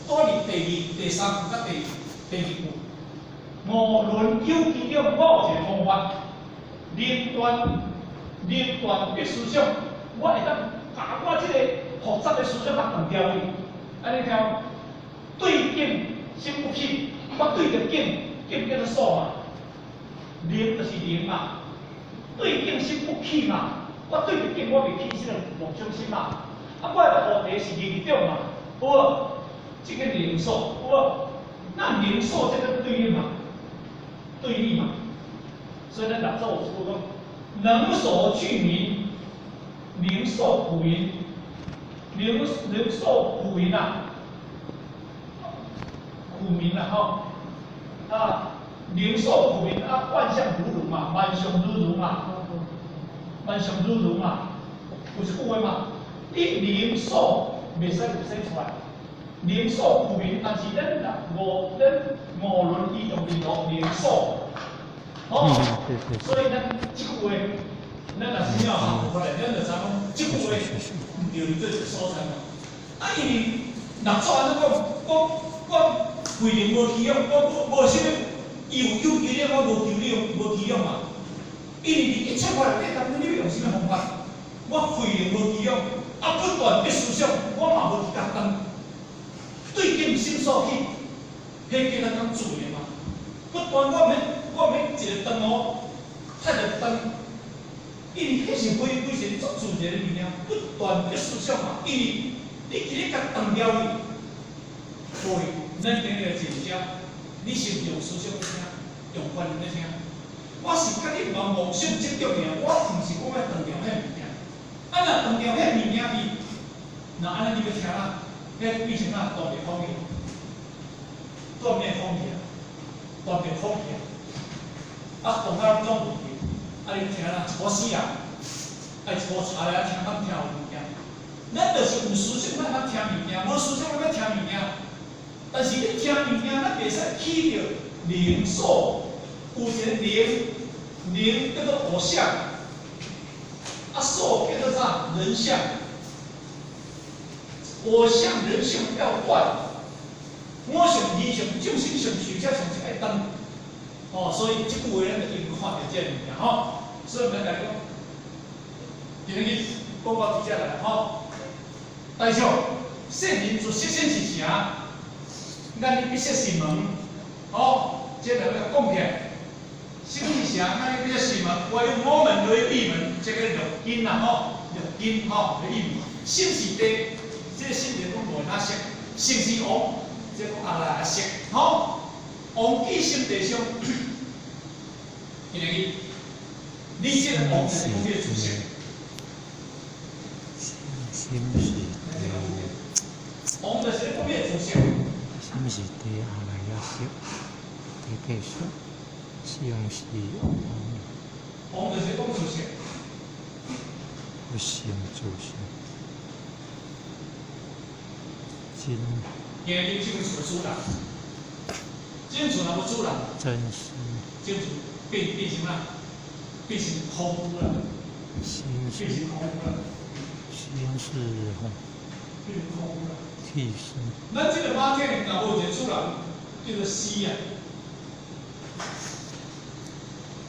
倒伫第三句甲第二句。无论有几种，我有一个方法，灵断必思想，我会当把我即个复杂的思想甲断掉去。安尼听，对境心不起，我对着境叫做数嘛，灵就是灵嘛。对境心不起嘛，我对着境我袂起即个妄想心嘛，啊，我的菩提是二种嘛，有无？即个灵数，有无？那灵数这个对应嘛，对立嘛，所以咱老早有说讲，能所具名，灵数普云，灵数普云啊，普名啊吼，啊。灵数普明啊，万象如如嘛，万象如如嘛，万象如如嘛，有一句话嘛，你灵数袂使有生出来，灵数普明，但是咱无论伊用任何灵数，哦，所以咱即句话，咱若是了行过来，咱就知讲，即句话就伫做一个所在嘛。啊，因为若做安尼讲，我慧能无起用，我无啥物。有技量，我无技量嘛。因为一切法内底当中，你要用什么方法？我慧能无技量，啊不断必思想，我嘛无其他当。对境心所起，迄叫咱讲自然嘛。不断我免一个灯哦，太个灯，因为迄是非是做自然的物件，不断必思想嘛。因为你今日甲灯了去，所以咱今日真正。你是用思想去听，用观念去听。我是甲你妄想执着尔，我毋是讲要断掉迄物件。啊，若断掉迄物件伊，那安尼你要听啦，迄变成啊断灭风气，断灭风气啊，断灭风气啊。啊，断到种问题，啊你听啦，我死啊！爱无查来听，咱听有物件。咱就是有思想，咱通听物件；无思想，咱要听物件。但是你听物件，咱袂使起着灵数，有一个灵叫做偶像，啊数叫做啥？人像。偶像人像要换，我上理上众生上受者上是爱当，哦，所以即句话咱就应看着这物件吼。所以咱来讲，今日讲到即只来吼，大将圣人做实现是啥？咱你必须是门，哦，这两个讲起来，什么是啥？那你这是嘛？我们为闭门，这个录音啦吼，录音吼，为闭门。姓是地，这个姓就讲无哪识；姓是王，这个阿拉识。吼，王记姓地上，今日你这个王是讲你的祖先。心是王就是讲你的祖先。心是地阿来也识，地地识，姓是王就是讲祖先。不姓祖先。真今日政府主人，政府若要主人，真是政府变成哪？变成空污了，心变是成空污了，心是吼，变成空污了。气是咱这个马天若无一个主人，叫做死啊。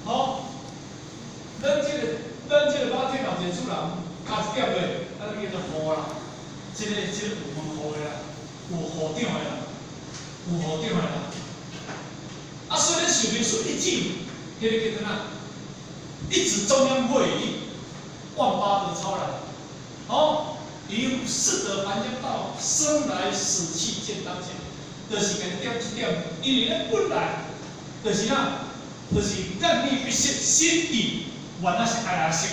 好，咱这个马天若有一个主人，加一点嘞，咱叫做户啦。这个有门户的啦，有户长的啦，有户长的啦。啊，所以咱受民书一致，迄个叫做哪？一指中央会议，万八得超然。好，以适得凡间道，生来死去见当前，就是跟点一点，因为咱本来就是哪，就是咱你必须心意，原来是阿拉识。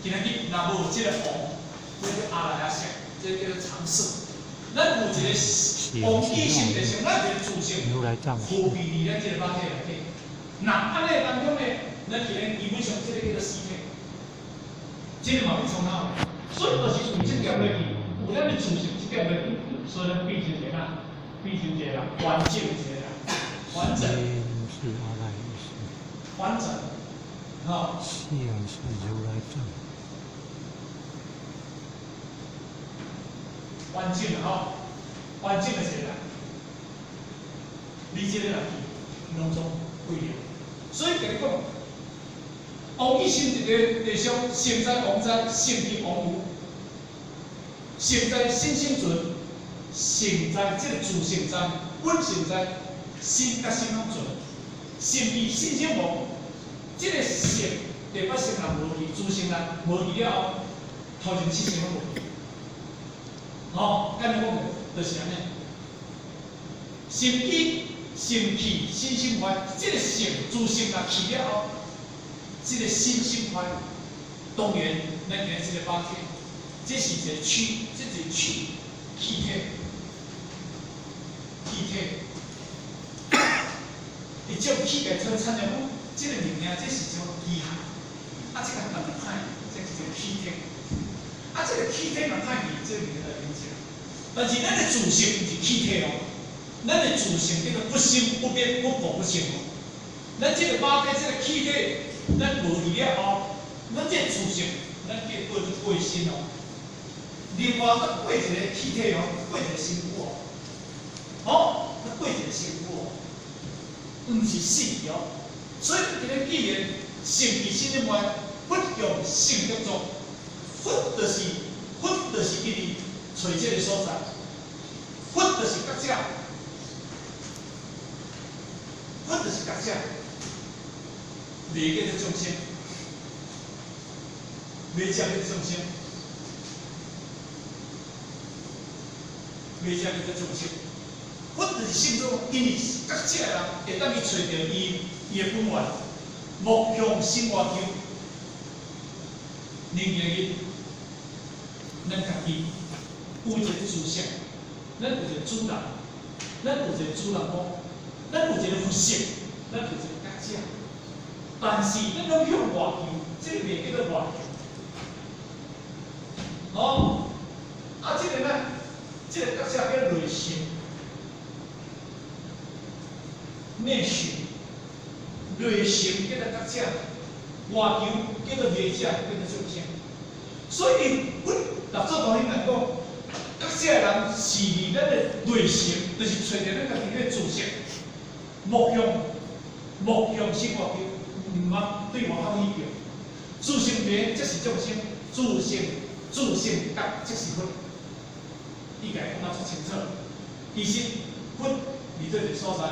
今日你若无这个王，这叫阿拉识，这叫做常识。咱有一个王记性的上，咱一个祖先，何必离咱这个肉体内底？那安尼当中呢？咱今日基本上这个叫做死体，这个嘛要从哪？所以就是有这点落去，有咱的祖先这点落去，所以咱变成一个哪？变成一个完整一个完整。是阿来是完整，吼。姓是如来藏。完整的吼，完整的一个人，你这个人去拢总规了。所以跟你讲，王义生一个地上，生在王在，生在王有，生在新生存，生在这个自生在，本生在，心甲心拢存，生比新生王，这个生第八生人无去，自生人无去了后，头前七生拢无去。吼，干你讲就是安尼，生气、生气、心心坏，这个生自生人去了后，这个心心坏，当然咱今这个肉体，这是一个躯，这是躯气体，气体，伊种气个所产生讲，这个物件这是一种机械，啊，这个很歹，这是一个气体。啊，这个气体若歹去，这个物件就影响。但是咱的自性毋是气体哦，咱的自性叫做不生不灭不破不生哦。咱这个肉体这个气体，咱无去了后，咱这个自性，咱叫过身哦。另外，再过一个气体哦，过一个身躯哦，好，再过一个身躯哦，毋是死哦。所以今日既然性其心之外，不用性叫做。佛就是伊哩找这个所在，佛就是觉者，佛就是觉者，袂叫做众生，袂叫做众生，袂叫做众生。佛就是心中，因为觉者人会当去找到伊的本源，目向心外求，人日。咱家己有一个自性，咱有一个主人，咱有一个主人公，咱有一个佛性，咱有一个觉者。但是咱拢向外求，这个袂叫做外求。哦，啊，这个呢，这个觉者叫内心，内心，内心叫做觉者，外求叫做内者，叫做众生。所以咱做同龄人讲，觉者人是以咱的内心，就是找着咱家己个自性，目向生活求，毋茫对外口依叫。自性灭即是众生，自性觉即是佛。伊家讲得出清楚。其实佛伫这个所在，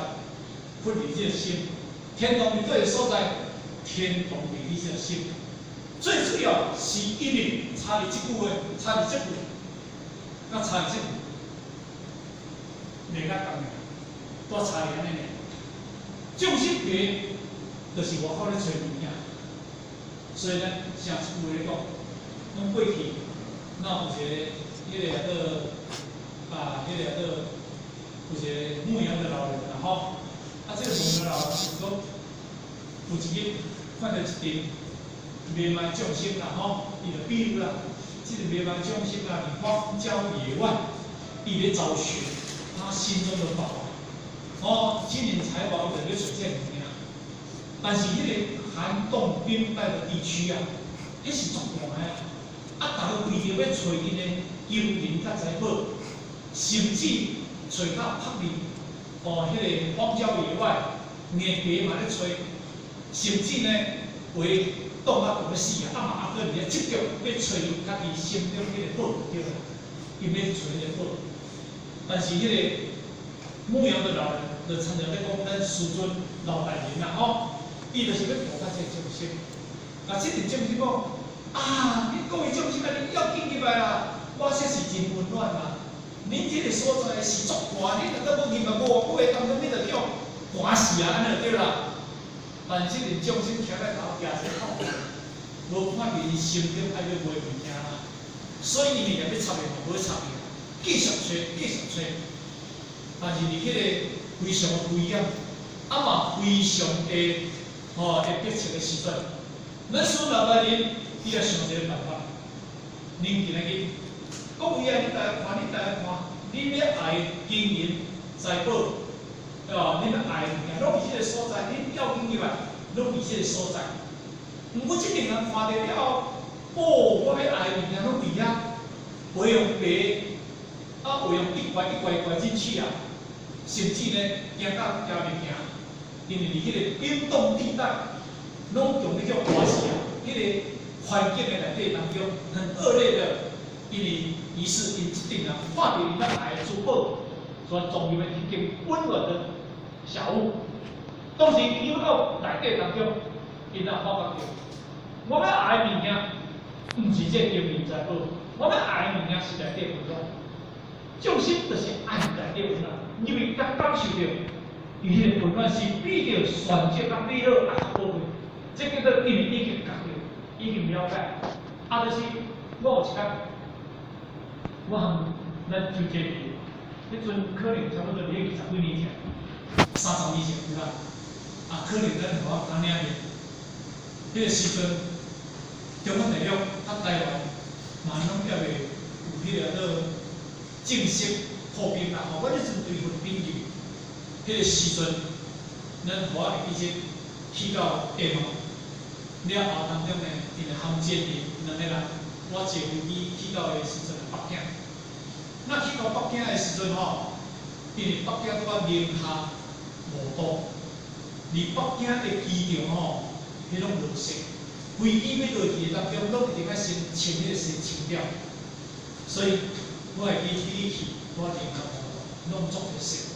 佛伫这个心，天堂伫这个所在，天同地理这个性。最主要是因为差伫即句话，差伫即句，甲差伫即句，袂甲共个，多差伫安尼尔。重心平，就是外口咧找物件，所以呢，像即句话咧讲，咱过去，那有一个迄个迄个有一个牧羊的老人啦吼，这个牧羊的老人是讲，有一日看到一阵迷茫众生啦吼，伊就比如啦，这个迷茫众生啊，你荒郊野外，伊咧找寻他心中的宝啊，金银财宝伊就咧找这物件，但是迄个寒冻冰败的地区啊，迄是足寒的啊，大家为着要找因的金银甲财宝，甚至找到魄力，迄个荒郊野外，硬地嘛咧找，甚至呢为冻啊冻要死啊，嘛阿哥伫咧积极要找伊家己心中迄个宝，对啦，伊要找迄个宝。但是迄个牧羊的老人，就常常咧讲咱师尊老大人啦吼，伊就是要护甲这众生。啊，这阵众生讲啊，你讲的众生啊，你要紧入来啦，我说是真温暖啦。恁这个所在是足寒，你若搁要入来5月当中，你着叫寒死啊，安尼就对啦。但这个众生徛在头，举一口，无看见伊心中爱要买物件啦，所以伊面也要插伊，无插伊，继续找，继续找。但是伫迄个非常危险，嘛非常的迫切的时阵，咱孙老大人伊来想一个办法，恁今仔日各位啊，你来看，你来看，你要爱金银财宝。恁要爱物件，拢伫即个所在，恁要紧入来，拢伫即个所在。毋过即个人看到了，我要爱物件拢伫遐，袂用白，袂用一块进去啊，甚至呢，惊到惊袂惊，因为伫迄个冰冻地带，拢用迄种寒气啊，迄个环境的内底当中很恶劣的，因为于是因即定人看到伊咱爱的珠宝，所装入的一间温暖的小屋，当时丢到内底当中，因啊发觉到，我要爱的物件，毋是这金银财宝，我要爱的物件是内底温暖。重心就是爱内底温暖，因为咱感受到，伊迄个温暖是比着选择甲美好还宝贵。这叫做因为已经觉着，已经了解。就是我有一天，我和咱周杰伦，迄阵可能差不多20几年前。30年前对啦，可能咱互我讲2年，迄个时阵，中国大陆甲台湾嘛拢还袂有迄个正式破冰啦。我迄阵对分兵友，迄个时阵，咱互我会记得去到厦门，了后当中呢，因为함建议2个人，我坐飞机去到的时阵北京。那去到北京的时阵因为北京拄啊零下5度，而北京的机场迄种落雪，飞机要落去当中，拢一定要先穿迄个穿掉。所以我会记起你去，我零下5度，拢足着雪。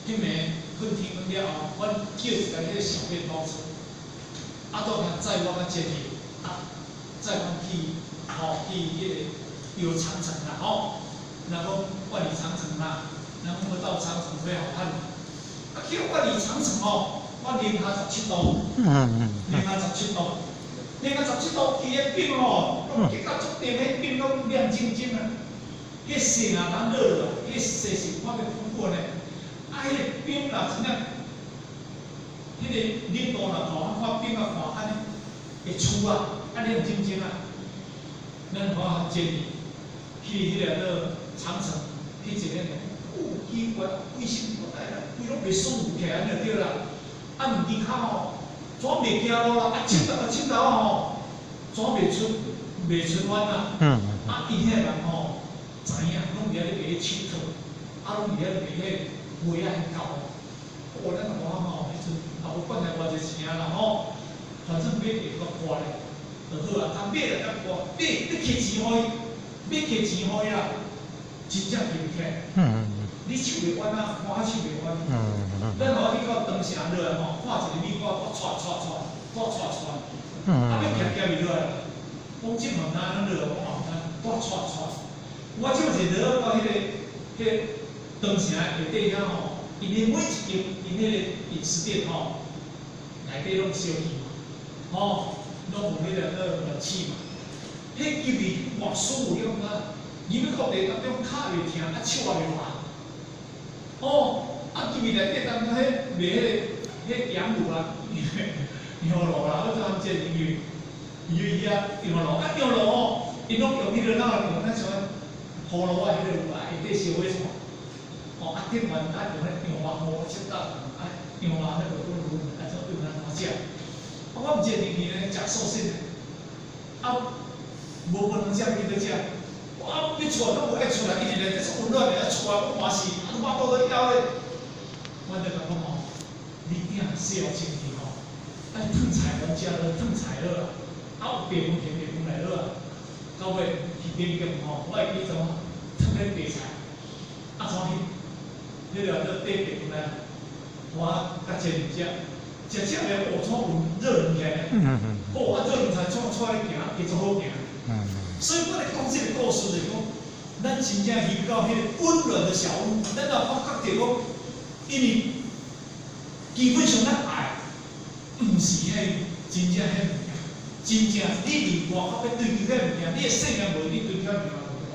迄暝困天昏了后，阮叫一台迄个小便包车，倒来载我甲接去，载阮去迄个游长城啦然后万里长城啦，然后我到长城最好看。去到万里长城我零下17度，零下17度，零下17度，伊个冰拢结到足甜，迄冰拢亮晶晶啊！迄雪啊，当热了，迄雪是我袂敷过呢。迄个冰啦，真正，迄个冷度啦看冰啊看安尼，会粗啊，亮晶晶啊。咱我建议去迄个长城去一个奇怪，为什么来啦？规拢袂爽起来就对啦。毋伫骹怎袂行路啦？佚佗怎袂出弯啦？伊遐人知影，拢伫遐咧卖佚佗，拢伫遐卖迄卖啊狗。咱我迄阵也无管来偌济钱啦反正买地个花咧，就好啦。买了再花，买你摕钱互伊，要摕钱互伊啦，真正摕唔起来。你手袂弯啊，我手袂弯。咱去到长城落来看一个美国，我拖拖拖，啊，要夹夹伊落来，讲即毛哪能落，讲后哪拖拖拖。我即是落到迄个长城下底遐吼，因为每一间因迄个饮食店吼，内底拢烧气嘛，吼，拢有迄个热气嘛。迄气味偌舒服，你感觉？你要靠地当中脚袂疼，啊手也袂麻。哦，啊气味内底当中迄卖迄羊乳啊，牛肉啦，或者他们这鱼啊，牛肉啊牛肉哦，伊拢用迄个哪个用咱像葫芦啊，迄个有啊，下底烧火串。哦，啊顶完啊用迄羊肉糊切到，啊羊肉那个卤啊做对咱好食。啊，我毋是年年咧食素食的，啊。无能食，伊要食。我要出都无爱出来，一直咧这是温暖的，出来我欢喜，啊，我肚都枵咧。我就讲吼，你囝小前期吼，爱烫菜了食了，烫菜了，啊有白饭甜白饭来了，到尾去点点吼，我会记种烫点白菜，啊怎去？你了这白饭来，我甲前日食了我从有热能起来，哦，啊热能才创出来行，会做好行。所以我来讲这个故事就是讲，咱真正遇到迄个温暖的小屋，咱若发觉着讲，因为基本上咱爱，毋是迄真正迄物件，真正你离外口要追求迄物件，你的性命无你追求物件无来。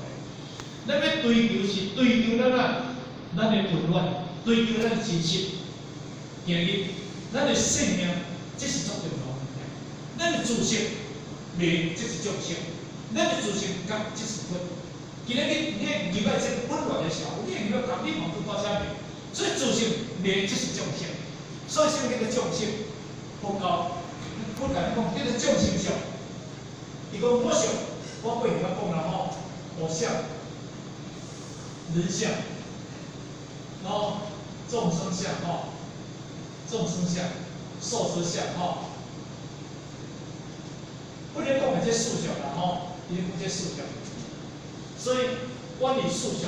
咱要追求是追求咱的温暖，追求咱的真实。今日咱的性命，这是足重要的物件。咱的自信，命这是重性。咱的自信感即是分。今日你入来这个温暖的小屋，你入来讲你望不到啥物，所以自信命即是重性。所以什么叫做重性？佛教，我甲你讲，叫做重性相。伊讲我相，我过去甲讲啦吼，我相、人相，然后众生相吼，众生相、寿者相吼。不能讲这数学啦吼。伊讲这数学，所以我伫数学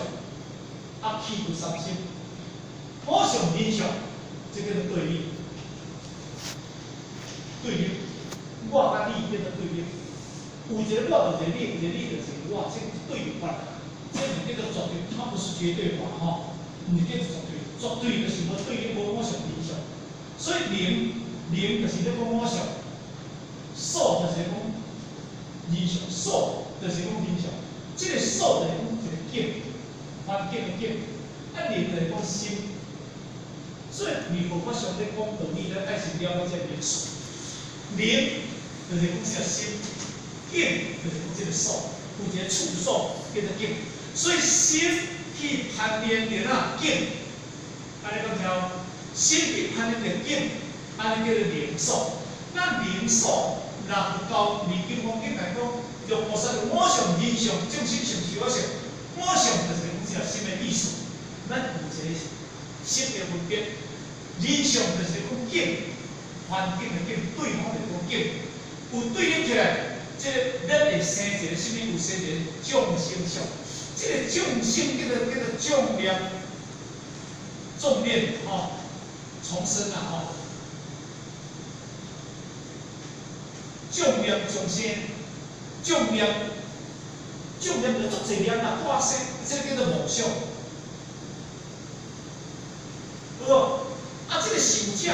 啊气不伤心，我上人上，这叫做对立，对立，我甲你变成对立，有一个我就是你，有一个你就是我，这是对立法，这是叫做绝对，它不是绝对法吼，唔是叫做绝对，绝对就是无对立，无我上人上，所以零就是咧讲我上，数就是讲。人上数就是讲人上，这个数就是讲一个境，环境的境，啊灵就是讲心。所以佛法上咧讲道理咧，爱是了解这个灵数。灵就是讲这个心，境就是讲这个数，有一个处数叫做境。所以心去攀连着那境，安尼讲听，心去攀连着境，安尼叫做灵数。那灵数。若到离经方经来讲，就菩萨我上人上众生上是我上，我上就是讲这个心的意思。咱有一个心的分别，人上就是讲境，环境的境，对方就是讲境，有对应起来，这个咱会生一个什么？有生一个众生相，这个众生叫做众量，众念吼，重生啊吼。众念众生，众念就足侪念啦，化生，这叫做梦想，有无？啊，这个受者，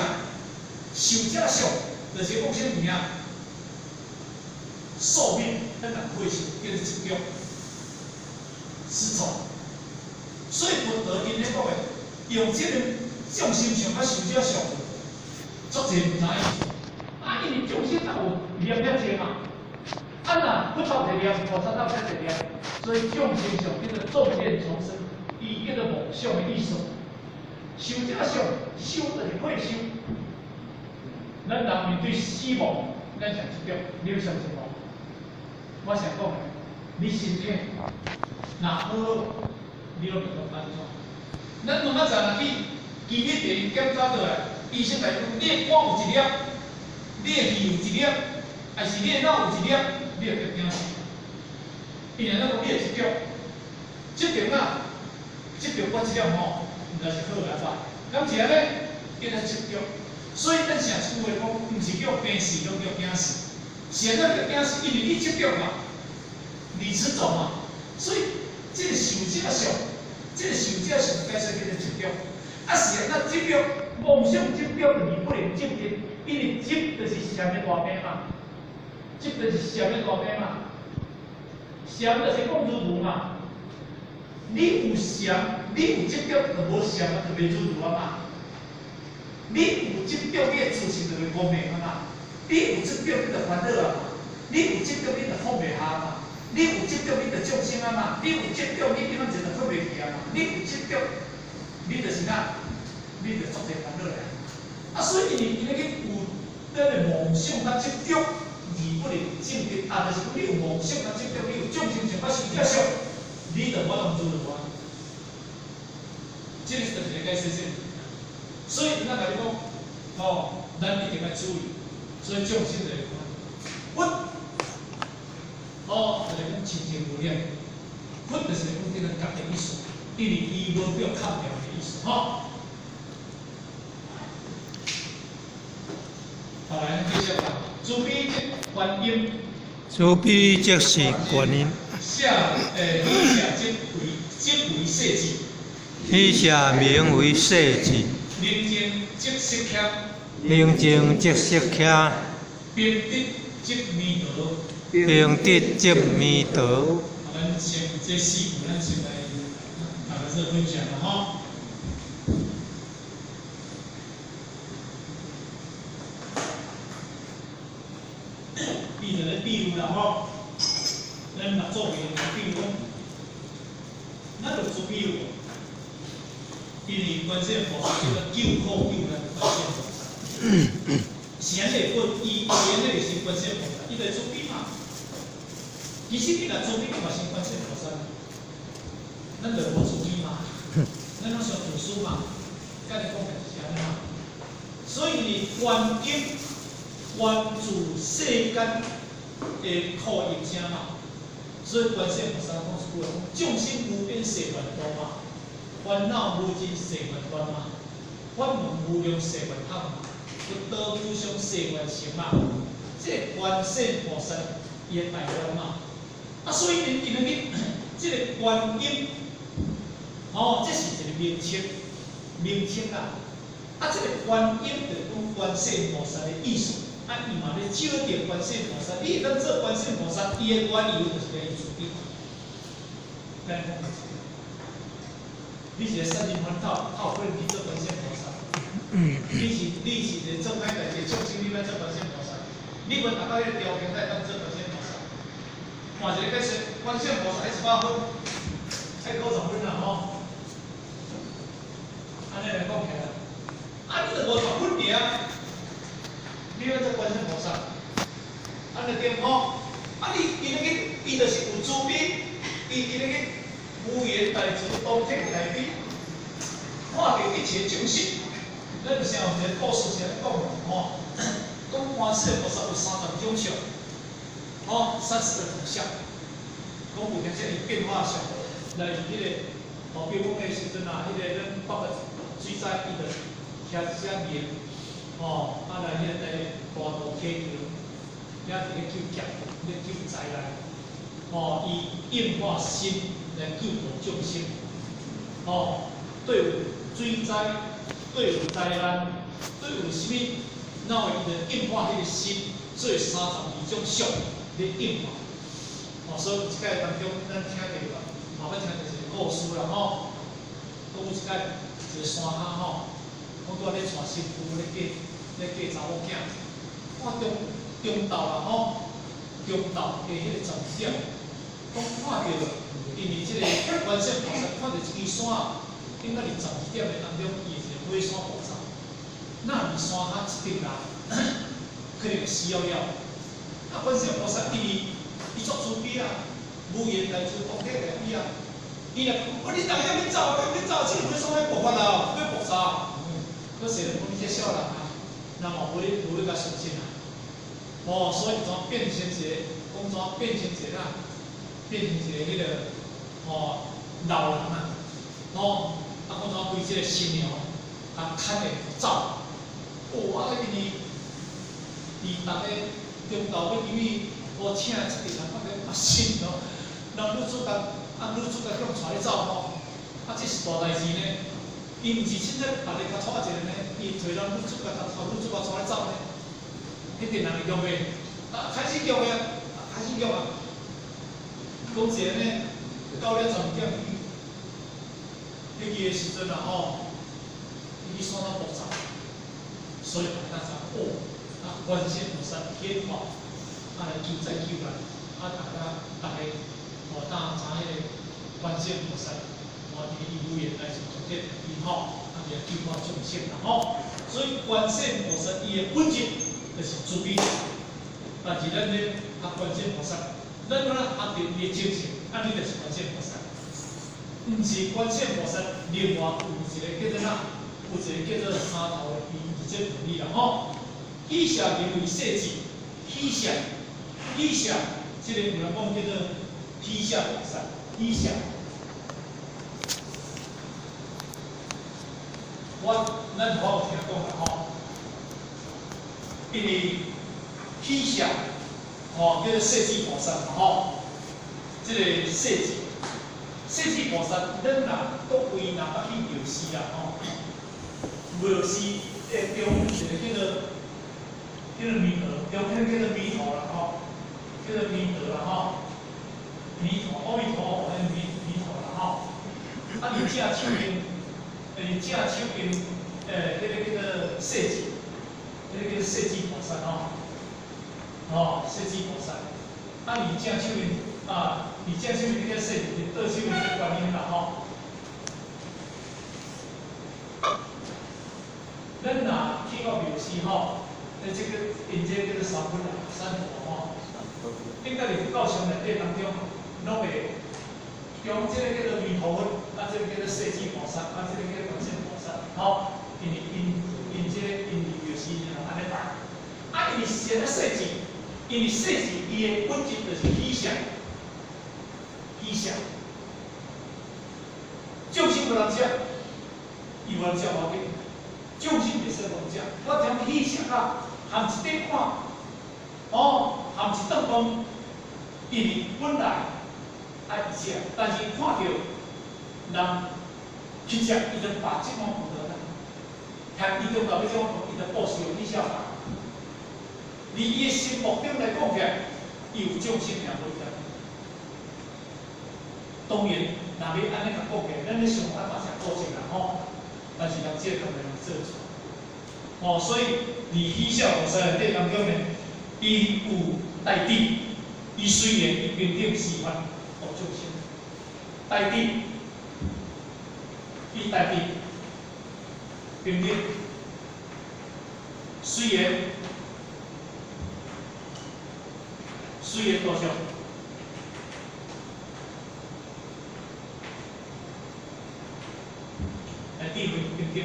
受者相，就是讲啥物啊？寿命咱人会受，叫做执着、执着。所以佛陀因咧讲诶，用这个众生相啊，受者相，足侪唔知影。啊，因为众生也有念遐济嘛。啊那不超一念，菩萨道一念，所以众生相叫做众念重生，伊叫做梦想的意思。受者相，修就是会修。咱人面对死亡，咱上执着，你有相信无？我想讲的，你身体若好，你拢袂讲安怎？咱两仔昨去医院第检查倒来，医生来讲，你的肝有一粒，你的肺有一粒，还是你的脑有一粒，你就得惊死。因为咱讲你的执着，执着啊，执着我这粒吼，毋但是好来吧？咁是安尼，叫做执着。所以咱常常话讲，毋是叫病病死，拢叫病死。现在叫病死，因为你执着嘛，你执着嘛，所以这个受这个相，这个受这个相，该说叫做执着。啊是啊，那执着梦想执着就是不能执的，因为执就是啥物大病嘛，执就是啥物大病嘛，想就是讲如如嘛。你有想，你有执着，就无想啊，就袂如如啊嘛。你有执着，你的自信就会无明啊嘛。你有执着，你就烦恼啊嘛。你有执着，你就放袂下嘛。你有执着，你就众生啊嘛。你有执着，你点样就放袂起啊嘛。你有执着，你就是哪，你就作侪烦恼来。啊，所以你那个有那个梦想甲执着，而不能证得啊，就是讲你有梦想甲执着，你有众生想甲受者想。你就我当做了我，这个就是该实现。所以咱来讲，哦，咱一定要注意。所以众生来讲，佛，哦，就是讲清净无量，佛就是讲这个觉的意思，因为伊无表看表的意思，吼。好来，继续讲，诸比即观音。诸比即是观音。即为世智，彼下名为世智。明镜即色客，明镜即色客，并得即弥陀，并得即弥陀。咱先这四句，咱先来大家做分享了吼。比如啦吼。咱若做别比如讲，咱就做比如，因为观世音菩萨叫做救苦救难观世音菩萨，显内观伊显内是观世音菩萨，伊在做比嘛。其实你若做比嘛是观世音菩萨，咱就无做比嘛，咱拢想读书嘛，甲你讲的是安尼嘛。所以你观音关注世间的苦业者嘛。所以观世音菩萨讲一句话，众生无边誓愿度嘛，烦恼无尽誓愿断嘛，法门无量誓愿行嘛，佛道无上誓愿成嘛，这观世音菩萨伊的大愿嘛。啊，所以因为你这个观音，哦，这是一个名称啦。啊，这个观音就讲观世音菩萨的意思。啊，伊嘛咧照着观世音菩萨，你当做观世音菩萨，伊的原由就是个意思。咱讲你是个善人烦恼，啊，有可能去做观世音菩萨。你是一个做歹代志，众生你要做观世音菩萨，你问达到迄个条件，才当做观世音菩萨。换一个解释，观世音菩萨100分，才90分啦吼。安尼来讲起来，啊，你著无10分尔。你要做观世音菩萨，安尼点吼？啊，伊那个伊就是有慈悲，伊那个无缘大慈，当天大悲，看到一切众生。咱常有一个故事是安尼讲吼，讲观世音菩萨有30种相，吼，32种相，讲有点像伊变化相，来迄个，比如讲迄时阵啊，迄个咱北个水灾，伊就徛一只面。哦，啊来迄个大渡溪桥，也伫咧救劫，咧救灾难。哦，以应化身来救度众生。哦，对有水灾，对有灾难，对有啥物，然后伊就应化迄个身，做32种相咧应化。哦，所以有一届当中，咱听着后摆听着一个故事啦吼，讲有一届一个山下吼。我拄仔咧带媳妇咧嫁查某囝，看中昼啦吼，中昼下迄个12点，讲看到，因为即个观世音菩萨看到一支山，应该是12点的当中，伊是火山爆炸，那伫山下一顶人，可能死了了。啊，观世音菩萨伊作慈悲啊，无言来自当天来伊啊，伊啊，你大家你走，这火山要爆发啦，要爆炸。嗰时讲你这少人啊，那么无咧甲相信啊。哦，所以怎变成一个，讲怎变成一个啊，变成一个迄个老人啊。哦，啊，讲怎规即个新娘啊，牵诶走。哦，啊，因为伊逐个中昼要入去我请一个人发个发心咯，人女主角女主角叫带走吼，这是大代志呢。伊毋是凊彩别个较错一个呢，伊找人女主角女主角带走呢，迄定人会用的。开始用的，开始用啊。讲一个呢，9点钟点迄个时阵啊吼，伊去山那补习，所以大家知观世菩萨显化，来救灾救难，大家当知迄个观世菩萨，伫伊语言来是重点伊吼，来救化众生啦吼。所以观世菩萨伊的本质就是慈悲。但是咱咧学观世菩萨，咱要学着伊的精神，你就是观世菩萨。毋是观世菩萨，另外有一个叫做啥？有一个叫做三头的二节分离啦吼。喜舍名为世智，喜舍，即个有人讲叫做喜舍菩萨，喜舍。咱有听讲啦吼，因为喜舍吼叫做世智菩萨嘛吼，即个世智菩萨，咱若各位若捌去庙寺啦吼，庙寺中一个叫做弥陀，中间叫做弥陀啦吼，叫做弥陀啦吼，弥陀，阿弥陀佛，迄弥陀啦吼。你正手边，迄个叫做世智，迄个叫做世智菩萨吼，世智菩萨。你正手边你正手边叫世智，倒手边叫观音啦吼。咱若去到庙寺吼。这个因这叫做三佛吼，应该是教上内底当中，拢会用这个叫做弥陀佛，这个叫做世智菩萨，这个叫做观世菩萨，吼，因这个因就是安尼办。因为现在世智，因为世智伊的本质就是喜舍，众生无人食，伊无人食无要紧，众生袂使无食，我将喜舍啊。含一块看，含一顿饭，因为本来爱食，但是看到人去食，伊就把这种不得了，看伊中到要这种，伊就报销你晓得。伫伊的心目中来讲起来，伊有众生也无得。当然，若要安尼甲讲起来，咱咧想办法才保证啦吼，但是人这个袂能做出。所以伫喜舍菩萨内底当中呢，伊有大智，伊虽然伊平等示范互众生，大智，伊大智平等，虽然多少，智慧平等。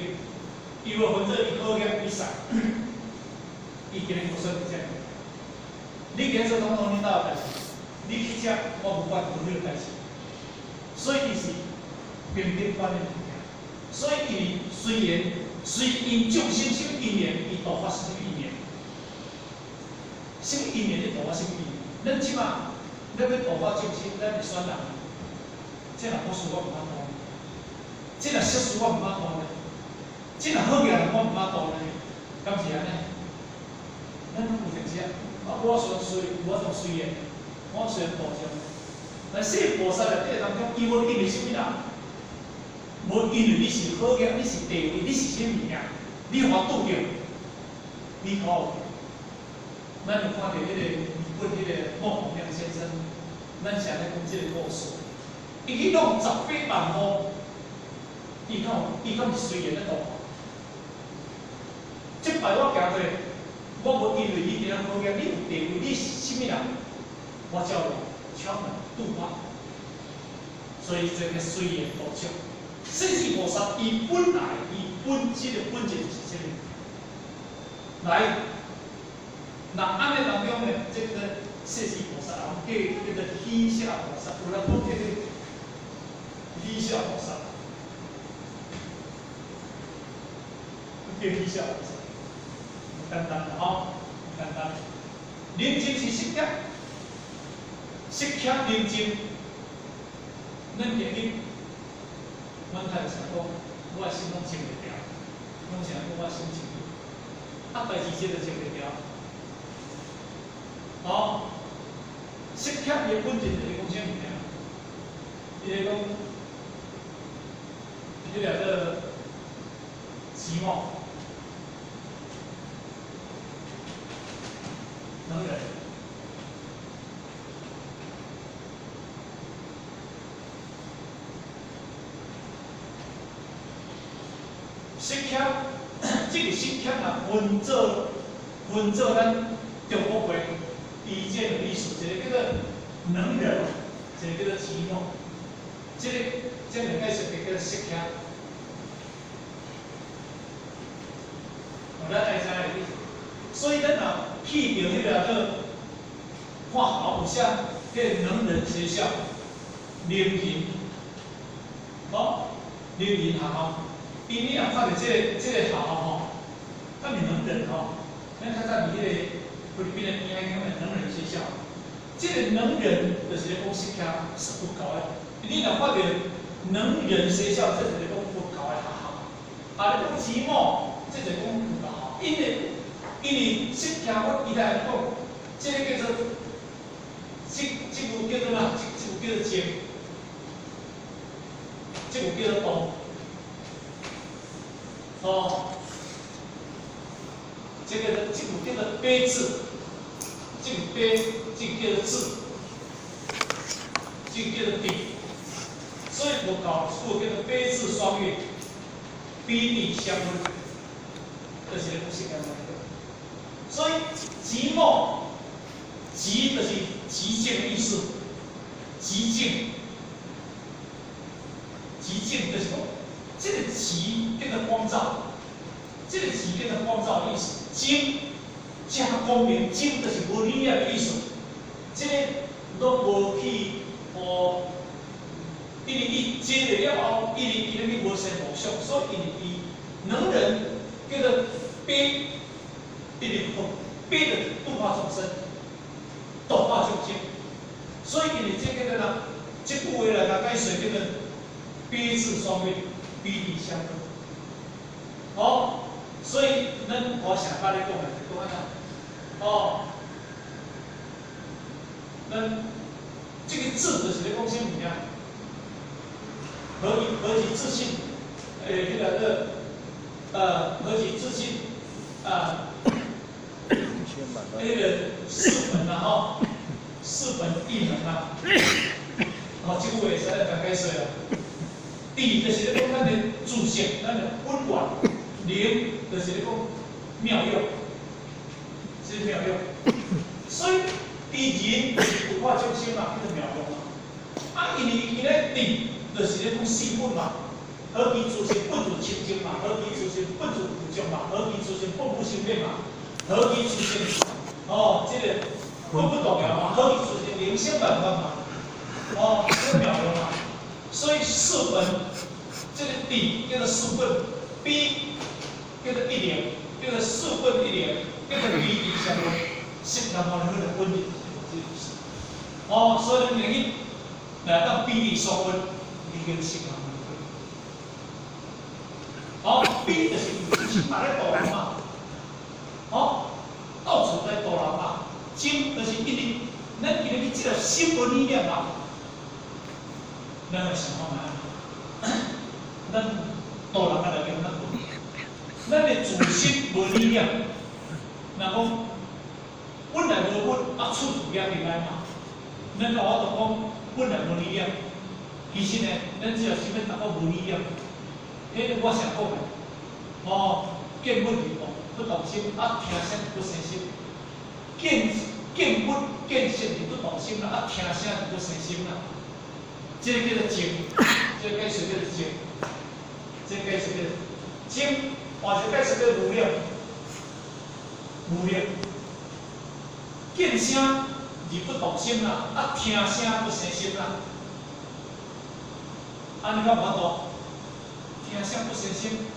伊若分做伊好业比赛，伊今日无说这样。你今日做统统恁兜代志，你去食，我无管做迄个代志。所以伊是平等观的物件。所以伊虽因众生什么因缘，伊度发什么因缘，什么因缘你度发什么因缘。咱即马咱要度发众生，咱会选人，这若好事我毋捌度，这若小事我毋捌度呢。即若好业我毋捌度呢，敢是安尼？咱有成时我虽随，我从随缘，我虽然度众，但是菩萨内底当中，伊无因为什么人，无因为你是好业，你是地位，你是什么物件，你互我拄着，你考。咱有看到迄个日本迄个莫宏亮先生，咱常咧讲即个故事，伊去弄18万户，伊敢是随缘咧度。即摆我行过，我无因为你伫遐好业，你有地位，你是什么人，我叫你敲门度化。所以这个随缘度众，世智菩萨伊本来伊本质的本质是这个。来，那安尼当中呢，这个世智菩萨，叫做喜舍菩萨，有人讲这个喜舍菩萨，叫喜舍菩萨。简单的吼，简单。宁静是失业，失业宁静，咱今日，阮太常讲，我的心拢静袂了，拢是安讲我心静，代志这就静袂了。哦，失业的本质就是讲啥物件？伊是讲，迄个个寂寞。 能忍，失业，这个失业啊，分做咱中国话第一件的意思，一个叫做能忍，一个叫做寂寞，这两个是一个失业。咱爱知的意思。 所以咱啊，去到迄个个看好有啥，迄个能人学校、灵人，哦，灵人学校，伊你啊看到这个学校吼，他们能人吼，咱较早伫迄个菲律宾的边海讲的能人学校，这个能人就是咧讲失业是不高的，你若看到能人学校，这就是讲不高的学校，啊，你讲寂寞，这就是讲不高好，因为失业我伊来讲，这个叫做这句叫做哪？这句叫做静，这句叫做动。哦，这句叫做悲字，这句悲，这句叫做志，这句叫做定。所以我搞出叫做悲志双运，悲地相分，这是不是讲的？ 所以寂寞，寂就是寂静的意思，寂静，寂静就是讲，这个寂叫做光照，这个寂叫做光照的意思。静加光明，静就是无力量的意思。这个拢无去因为伊接了后，因为你无生无相，所以伊能人叫做悲。 一定悲的度化众生，度化众生。所以你这个呢，这句话来甲解释叫做悲智双运，悲地相分。好，所以咱我想法咧讲的是讲安怎？哦，咱这个智就是咧讲啥物件？何其自信？迄个何其自信？那个四本啊，吼，四本一门啊，哦，这句话实在讲解说了。地就是咧讲咱的自性，咱的温婉；灵就是咧讲妙用，是妙用。所以地人就是不化众生嘛，叫做妙用嘛。啊，因为伊咧地就是咧讲四本嘛，何其自性不如清净嘛，何其自性不如无常嘛，何其自性不无生灭嘛。 何其自性？哦，这个不动摇嘛，何其自性灵性万法嘛，哦，这个妙用嘛。所以四本，这个地叫做四本，悲叫做一灵，叫做四本一灵，叫做悲地相分，是然后那个分的这个意思。哦，所以你一来到悲地双分，你跟性啊分。好，悲就是把那道理嘛。 哦，到处在度人嘛，心就是一直，咱今日这个心无力量嘛，咱来想看卖，咱度人来讲，咱的自心无力量，若讲本来无本，啊处处压力来嘛，咱我就讲本来无力量，其实呢，咱只要心要达到无力量，迄我想讲的，哦，见本离道。 不动心啊，听声不生心；见物见性就不动心啦，啊，听声就不生心啦。这个叫做静，这个解释叫做静，这个解释叫做静，换一个解释叫做无量，无量。见声而不动心啦，啊，听声不生心啦。啊，你看无多，听声不生心，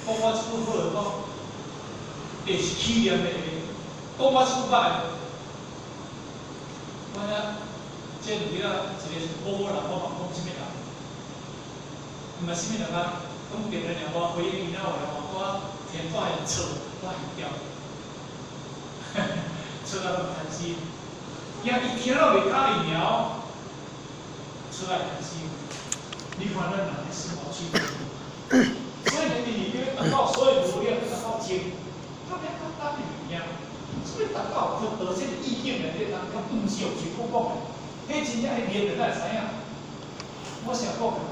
讲我这句好就讲。 也是起念的，讲我出歹，我呢，这有一个是波波人，我问讲什么人？唔系什么人啊？咁别人我回应了我田发现错，我很掉，错到咁开心。呀，一听到袂讲疫苗，出来开心。你看咱人的生活趋势，所以你要达到所有努力要达到精，他们跟咱们一样，所以达到得这个意境的这当中，唔是用嘴讲的，迄真正迄面人才知影。我想讲的，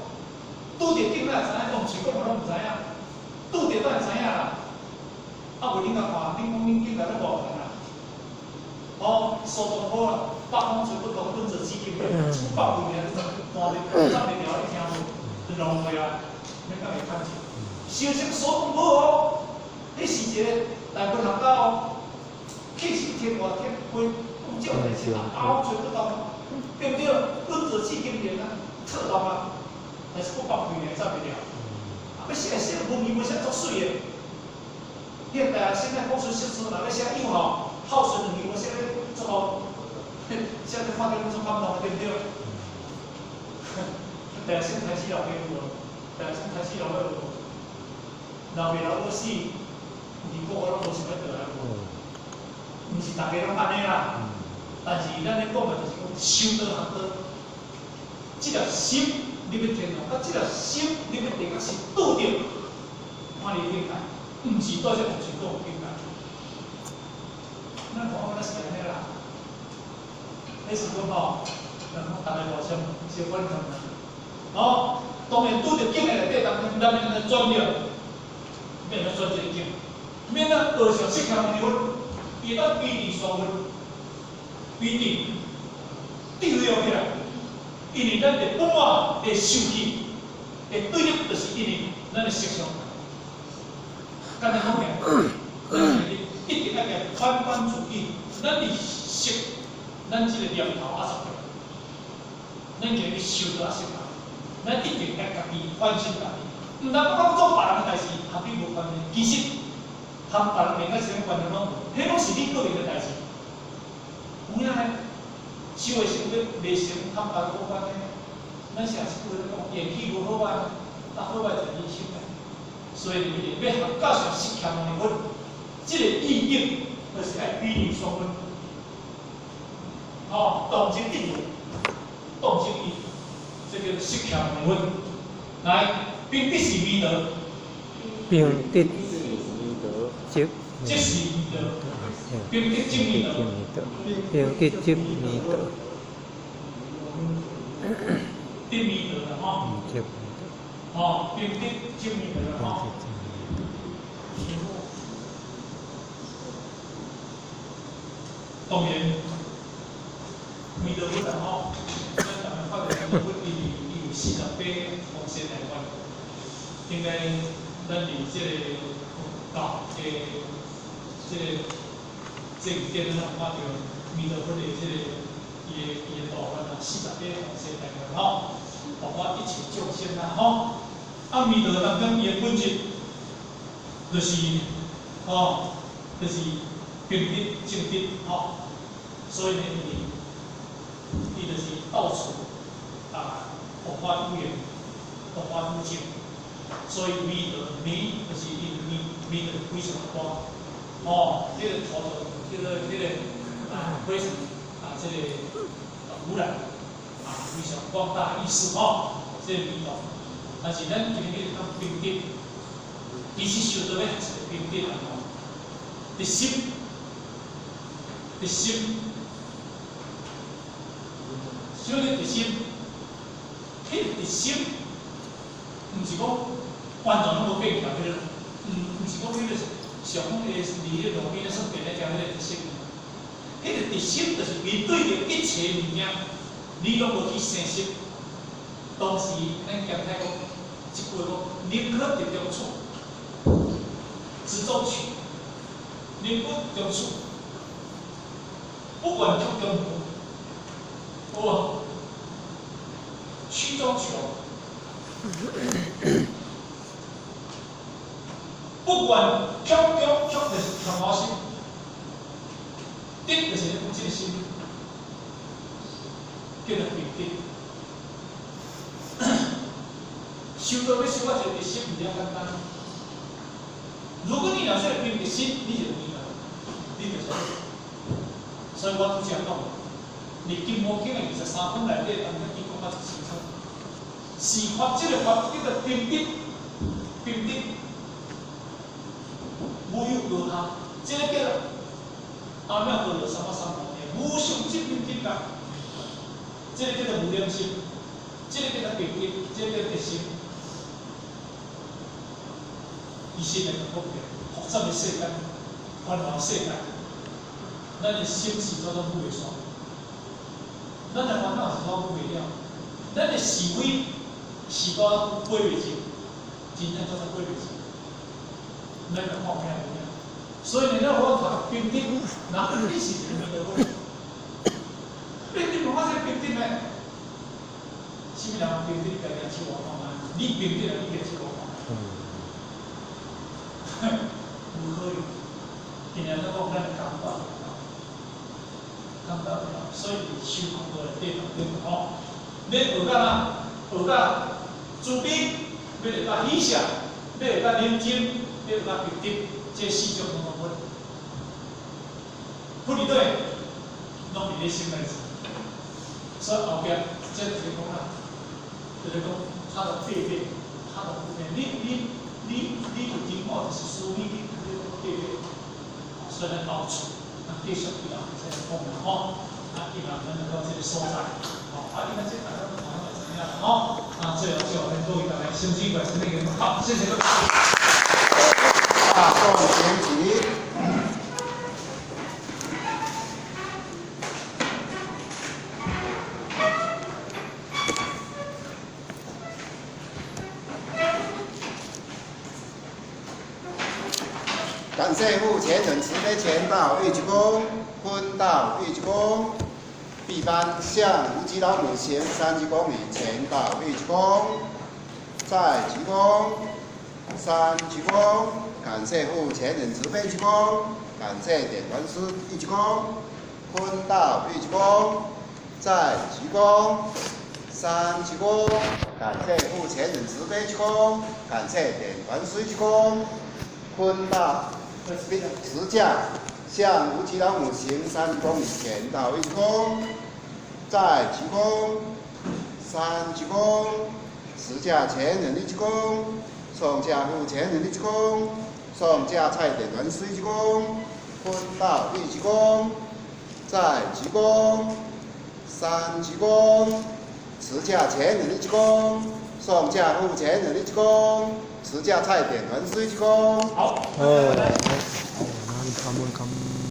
拄着顶咱知影，用嘴讲我拢唔知影，拄着咱知影啦。啊，无恁甲看，恁讲恁顶来咧无看啦。哦，数学好啦，北方全部都跟着基金的，北方面单日上面聊一听无，就浪费啊，免甲伊看见。小心数学好哦，你是一个大分学家哦，气死天外天飞，咁少代志啊，全部都对不对？跟着基金的啊，特懂啊，但是我北方面上面聊，啊，要写写文言文写足水的，现在现在公司写书，哪个写英好？耗损能力，我现在做好，现在发展做看不到，对不对？但是台西老给我，但是台西老给我，老未老我死，你讲我拢无想要得来无，唔是大家拢安尼啦。但是咱咧讲的就是讲修道学道，这条心你要听哦，啊，这条心你要定个是笃定，看你境界，唔是对这无是对境界。咱讲我是安尼啦，迄时阵吼，咱大家互相小反抗啦。哦，当然拄着境的内底，当然咱免转了，免转这个境，免咱学上适合的分，伊当比例双分，比例定了起来，因为咱的本我的受气，的对立就是因为咱的思想，简单讲起，咱一定要个反观自己，咱的识，咱这个念头啊是对，咱今日修到啊是对，咱一定要家己反省家己，唔通讲做别人的代志，和你无关系。其实，和别人另外一种关系拢，迄拢是你个人的代志。有影呢，修的成要未成，和别人无关系。咱常时讲演技无好歹，啊好歹就你修的。所以你要学教上实强的分。这个意义就是爱比例双分，哦，动静一如，动静一，这个实强的分。来，并不是弥德，并得即即是弥德，并得即弥德，并得即弥德，得弥德了哈，哦，并得即弥德了哈。当然，弥德本吼，咱咱们发展弥德本伊有40倍风险来源，应该咱离这个教这个点咱看到弥德本的这个伊的大分啊40倍风险来源吼，包括一切众生啦吼，啊弥德当中伊的本质就是就是平等正德吼。所以呢，伊就是到处护法有缘，护法有情，所以弥就是弥的非常广。哦，这个操作，这个非常这个污染非常广大意思哦，这个弥道。但是咱今日讲平等，其实修到要是平等啊，的心。修的核心，迄个核心，唔是讲完全拢无变调，迄个，唔是讲迄个上个离迄路边算变来讲迄个核心。迄个核心就是面对着一切物件，你拢无去生识。当时咱讲太讲一句讲，宁可伫中处，只做取，宁可中处。不管中中途，我曲中求，不管曲就是强毛心，得就是你这个心，叫做平等。修到要修到一个心，唔了简单。如果你若说平的心，你就明白，你就晓得。所以我拄则讲，你金毛经的23本内底，当中伊讲啊一清楚，是法这个法叫做平等，平等，无有高下，这个叫做阿庙道有什么三宝的，无上即平等啊，这个叫做无量心，这个叫做平等，这个叫做心。伊心来讲复杂的世界，烦恼世界，咱的心是做到不袂煞，咱的烦恼是做不袂了，咱的是非是做过袂尽，真正做到过袂尽，咱就看咩无影。所以你要我读平等，哪个你是平等的我？平等无法说平等的，什么人平等？家己去我看看，你平等了，你家己去我看看。无可能，今日咱讲咱感到，所以修学过来对吼，要学到哪？学到慈悲，要学到喜舍，要学到认真，要学到平等，这四种拢要分。不离对，拢伫你心内。所以后壁这就是讲啦，就是讲他的对对，他的不对，你有经过就是属于你对对，所以咱到处继续去啊，这个讲啦吼，希望咱能够这个所在，因为这大家都谈怎么样吼，最后就跟各位大家相信关系那个好，谢谢各位。大众前提。感谢父前人慈悲前道玉鞠躬，坤道玉鞠躬，毕班向无极老母行3鞠躬礼，前道玉鞠躬，再鞠躬，3鞠躬，感谢父前人慈悲鞠躬，感谢典传师一鞠躬，坤道玉鞠躬，再鞠躬，3鞠躬，感谢父前人慈悲鞠躬，感谢典传师鞠躬，坤道。持架向无极老母行3鞠躬礼，前道一鞠躬，再鞠躬，3鞠躬，持架前人一鞠躬，送架父前人一鞠躬，送架蔡典传师一鞠躬，坤道一鞠躬，再鞠躬，3鞠躬，持架前人一鞠躬，送架父前人一鞠躬。持架蔡典传师一鞠躬。好。Oh, come on.